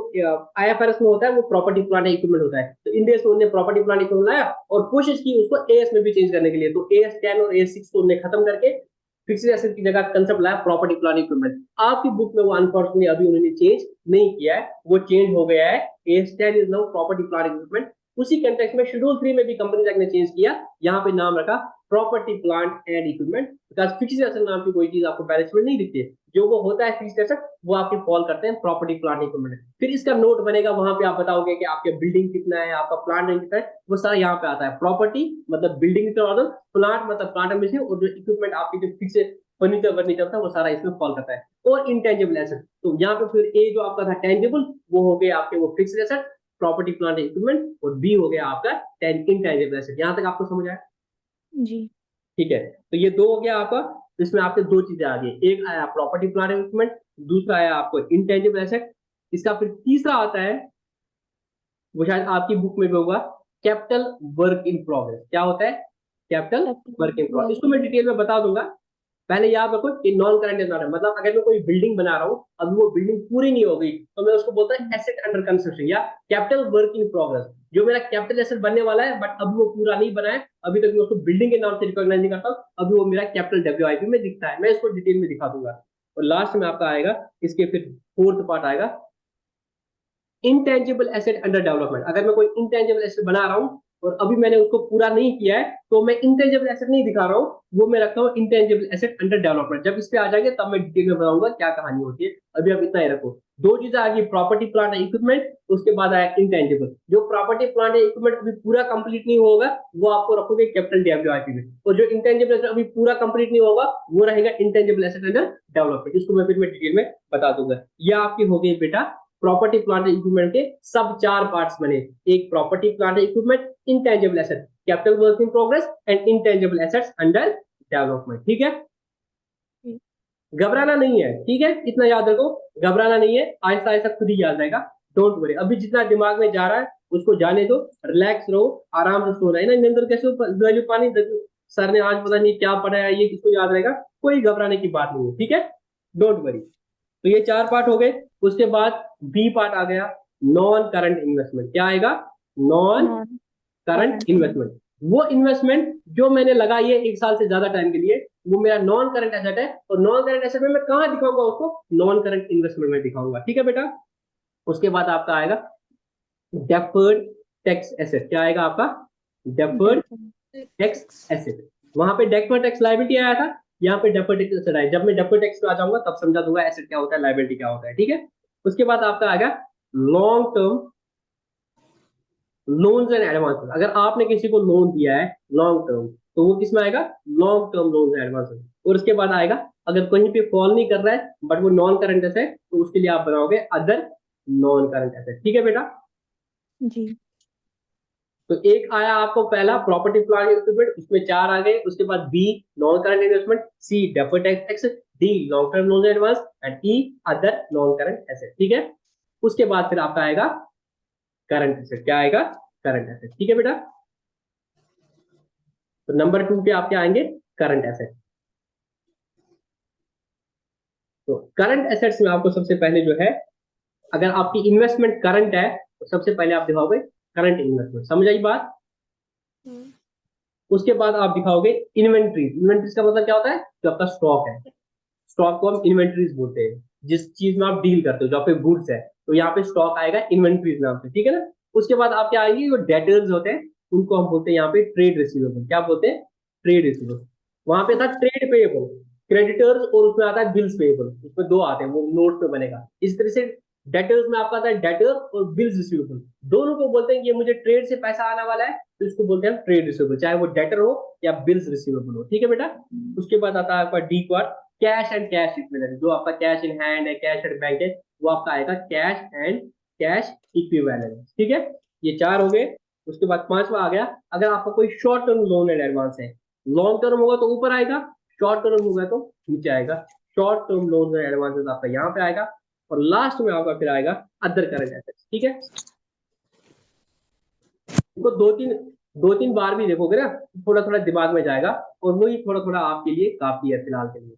IFRS में होता है वो प्रॉपर्टी प्लांट इक्विपमेंट होता है, तो इंडिया से उन्होंने प्रॉपर्टी प्लांट इक्विपमेंट लाया और कोशिश की उसको AS में भी चेंज करने के लिए। तो AS10 और AS6 को उन्होंने खत्म करके फिक्स्ड एसेट की जगह कंसेप्ट लाया प्रॉपर्टी प्लांट इक्विपमेंट। आपकी बुक में वो अनफॉर्चुनेटली अभी उन्होंने चेंज नहीं किया है, वो चेंज हो गया है, AS10 is now property plant equipment. उसी कंटेक्स्ट में शेड्यूल 3 में भी कंपनी एक्ट ने चेंज किया, यहाँ पे नाम रखा property plant and equipment, because fixed asset नाम की कोई चीज आपको बैलेंस में नहीं दिखती है, जो वो होता है फिक्स्ड एसेट वो आपके फॉल करते हैं प्रॉपर्टी प्लांट इक्विपमेंट। फिर इसका नोट बनेगा, वहां पे आप बताओगे कि आपके बिल्डिंग कितना है, आपका प्लांट कितना है, वो सारा यहाँ पे आता है। प्रॉपर्टी मतलब बिल्डिंग, प्लांट मतलब प्लांट एंड मशीन, और जो इक्विपमेंट आपकी जो फिक्स फर्नीचर वर्नीचर था वो सारा इसमें फॉल करता है। और इंटेंजिबल एसेट, तो यहाँ पे फिर ए जो आपका था टेंजिबल, वो हो गया आपके वो fixed asset property plant equipment, और बी हो गया आपका इंटेंजिबल एसेट। यहाँ तक आपको समझ आया? जी। ठीक है, तो ये 2 हो गया आपका, इसमें आपके 2 चीजें आ गई, एक आया प्रॉपर्टी प्लांट इक्विपमेंट, दूसरा आया आपको इंटेंजिबल एसेट। इसका फिर तीसरा आता है, वो शायद आपकी बुक में भी होगा, कैपिटल वर्क इन प्रोग्रेस। क्या होता है? Capital work in progress. इसको मैं डिटेल में बता दूंगा। पहले याद रखो कि नॉन करंट इन्वेस्टमेंट मतलब अगर मैं कोई बिल्डिंग बना रहा हूँ, अभी वो बिल्डिंग पूरी नहीं हो गई, तो मैं उसको बोलता हूँ एसेट अंडर कंस्ट्रक्शन या कैपिटल वर्क इन प्रोग्रेस। जो मेरा कैपिटल एसेट बनने वाला है बट अभी वो पूरा नहीं बना है, अभी तक मैं उसको बिल्डिंग के नाम से रिकॉग्नाइज नहीं करता हूँ, अभी वो मेरा कैपिटल डब्ल्यूआईपी में दिखता है। मैं इसको डिटेल में दिखा दूंगा। और लास्ट में आपका आएगा, इसके फिर फोर्थ पार्ट आएगा, इंटेंजिबल एसेट अंडर डेवलपमेंट। अगर मैं कोई इंटेंजिबल एसेट बना रहा हूँ और अभी मैंने उसको पूरा नहीं किया है, तो मैं इंटेंजिबल एसेट नहीं दिखा रहा हूँ, वो मैं रखता हूँ इंटेंजिबल एसेट अंडर डेवलपमेंट। जब इस पे आ जाएंगे तब मैं डिटेल में बताऊंगा क्या कहानी होती है। अभी आप इतना ही रखो। दो चीजें आ गई, प्रॉपर्टी प्लांट एंड इक्विपमेंट, उसके बाद आया इंटेंजिबल। जो प्रॉपर्टी प्लांट एंड इक्विपमेंट अभी पूरा कंप्लीट नहीं होगा, वो आपको रखोगे कैपिटल डब्ल्यूआईपी में, और जो इंटेंजिबल एसेट अभी पूरा कंप्लीट नहीं होगा, वो रहेगा इंटेंजिबल एसेट अंडर डेवलपमेंट। इसको मैं फिर मैं डिटेल में बता दूंगा। यह आपकी हो गई बेटा प्रॉपर्टी प्लांट इक्विपमेंट के सब 4 पार्ट्स बने। एक property plant equipment, intangible asset, capital work in progress and intangible assets under development. ठीक है, घबराना नहीं है। ठीक है, इतना याद रखो, घबराना नहीं है, आहिस्ता आहिस्ता खुद ही याद आएगा। डोंट वरी, अभी जितना दिमाग में जा रहा है उसको जाने दो, रिलैक्स रहो, आराम से सोना है ना। निंदर कैसे वैल्यू पानी, सर ने आज पता नहीं क्या पढ़ा है, ये किसको याद रहेगा, कोई घबराने की बात नहीं है। ठीक है, डोंट वरी। तो ये 4 पार्ट हो गए। उसके बाद बी पार्ट आ गया, नॉन करंट इन्वेस्टमेंट। क्या आएगा? Non current investment. वो इन्वेस्टमेंट जो मैंने लगाई है 1 साल से ज्यादा टाइम के लिए, वो मेरा नॉन करंट एसेट है। और नॉन करंट एसेट में मैं कहां दिखाऊंगा उसको? नॉन करंट इन्वेस्टमेंट में दिखाऊंगा। ठीक है बेटा। उसके बाद आपका आएगा डेफर्ड टैक्स एसेट। क्या आएगा आपका? Deferred tax asset. वहां पे डेफर्ड टैक्स लायबिलिटी आया था, यहाँ पे डेफर्ड टैक्स एसेट आया। जब मैं डेफर्ड टैक्स पे आ जाऊंगा तब समझा दूंगा एसेट क्या होता है, लायबिलिटी क्या होता है। ठीक है। उसके बाद आपका आएगा long term loans and advance. अगर आपने किसी को लोन दिया है लॉन्ग टर्म, तो वो किसमें आएगा? Long term loans and advance. और उसके बाद आएगा, अगर कहीं पे फॉल नहीं कर रहा है बट वो नॉन करंट एसेट, तो उसके लिए आप बनाओगे अदर नॉन करंट एसेट। ठीक है बेटा। जी। तो एक आया आपको पहला प्रॉपर्टी प्लांट इक्विपमेंट, उसमें 4 आ गए। उसके बाद B non current investment, C deferred tax, D long term loans and advance and E other non current asset. ठीक है। उसके बाद फिर आपका आएगा करंट एसेट। क्या आएगा? Current asset. ठीक है बेटा। तो नंबर 2 पे आपके आएंगे करंट एसेट। तो करंट एसेट्स में आपको सबसे पहले जो है, अगर आपकी इन्वेस्टमेंट करंट है तो सबसे पहले आप दिखाओगे करंट इन्वेस्टमेंट। समझ आई बात? उसके बाद आप दिखाओगे इन्वेंट्रीज। इन्वेंट्रीज का मतलब क्या होता है? जो आपका स्टॉक है, स्टॉक को हम इन्वेंट्रीज बोलते हैं। जिस चीज में आप डील करते हो, जो आपके गुड्स है, तो यहाँ पे स्टॉक आएगा इन्वेंट्रीज नाम से। ठीक है ना। उसके बाद आप क्या आएंगे, जो डेटर्स होते हैं उनको हम बोलते हैं यहाँ पे ट्रेड रिसीवेबल। क्या बोलते हैं? Trade receivable. वहां पे था ट्रेड पेएबल, क्रेडिटर्स, और उसमें आता है बिल्स पेएबल। उसमें 2 आते हैं, वो नोट पे बनेगा। इस तरह से डेटर्स में आपका आता है डेटर और बिल्स रिसीवेबल। दोनों को बोलते हैं कि ये मुझे ट्रेड से पैसा आने वाला है, तो इसको बोलते हैं ट्रेड रिसीवेबल, चाहे वो डेटर हो या बिल्स रिसीवेबल हो। ठीक है बेटा। उसके बाद आता है आपका D quart, cash and cash equivalent. जो आपका कैश इन हैंड है, कैश एट बैंक है, वो आपका आएगा कैश एंड कैश इक्विवेलेंट। ठीक है। ये 4 हो गए। उसके बाद 5वां आ गया, अगर आपका कोई short term loan and advance है, लॉन्ग टर्म होगा तो ऊपर आएगा, शॉर्ट टर्म होगा तो नीचे आएगा। Short term loan and advances आपका यहाँ पे आएगा। और लास्ट में आपका फिर आएगा अदर करंट एसेट्स। ठीक है। इसको 2-3 बार भी देखोगे ना, थोड़ा थोड़ा दिमाग में जाएगा, और वही थोड़ा थोड़ा आपके लिए काफी है फिलहाल के लिए।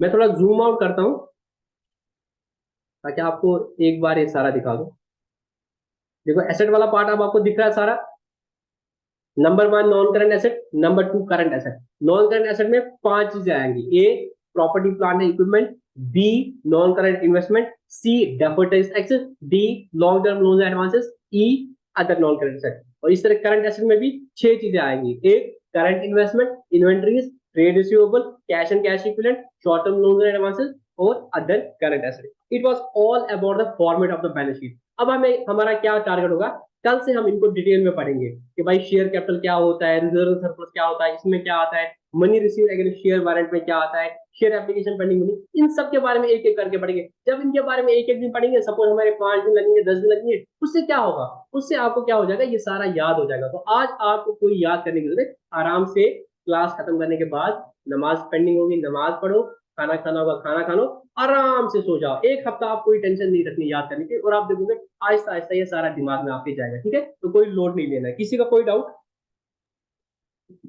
मैं थोड़ा जूम आउट करता हूं ताकि आपको एक बार ये सारा दिखा दूं। देखो एसेट वाला पार्ट अब आपको दिख रहा है सारा। Number 1 non current asset, number 2 current asset. Non current asset में 5 चीजें आएंगी। A property plant and equipment, B non current investment, C deferred tax एक्सेस, D long term loans and advances, E other non current asset. और इस तरह करंट एसेट में भी 6 चीजें आएंगी। एक current investment, inventories, trade receivable, cash and cash equivalent, short term loans and advances और other current asset. It was all about the format of the balance sheet. अब हमें हमारा क्या टारगेट होगा, कल से हम इनको डिटेल में पढ़ेंगे कि भाई शेयर कैपिटल क्या होता है, रिजर्व सरप्लस क्या होता है, इसमें क्या आता है, money receive against share warrant में क्या आता है, शेयर एप्लीकेशन पेंडिंग मनी, इन सब के बारे में एक एक करके पढ़ेंगे। जब इनके बारे में एक एक दिन पढ़ेंगे, सपोज हमारे 5 दिन लगेंगे, 10 दिन लगेंगे, उससे क्या होगा, उससे आपको क्या हो जाएगा, ये सारा याद हो जाएगा। तो आज आपको कोई याद करने की जरूरत, आराम से क्लास खत्म करने के बाद नमाज पेंडिंग होगी नमाज पढ़ो, खाना खाना होगा खाना खा लो, आराम से सो जाओ। एक हफ्ता आप कोई टेंशन नहीं रखनी याद करने की, और आप देखोगे आहिस्ता आहिस्ता ये सारा दिमाग में आपके जाएगा। ठीक है, तो कोई लोड नहीं लेना है। किसी का कोई डाउट?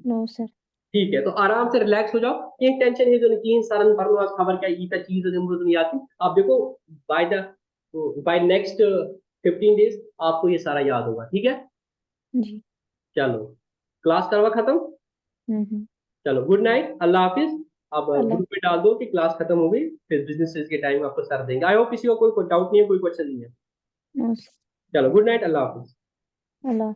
No sir. ठीक है, तो आराम से रिलैक्स हो जाओ। ये टेंशन है जो नहीं सारन परनो खबर क्या ई का चीज नहीं आती। आप देखो बाय नेक्स्ट 15 डेज आपको ये सारा याद होगा। ठीक है, जी। चलो क्लास करवा खत्म। हम्म। चलो गुड नाइट, अल्लाह हाफिज। अब अल्लाह। ग्रुप पे डाल दो कि क्लास खत्म हो गई, फिर बिजनेस के टाइम आपको सर देंगे। आई होप किसी को कोई डाउट नहीं है, कोई क्वेश्चन नहीं है। No sir. चलो गुड नाइट, अल्लाह हाफिज। अल्लाह।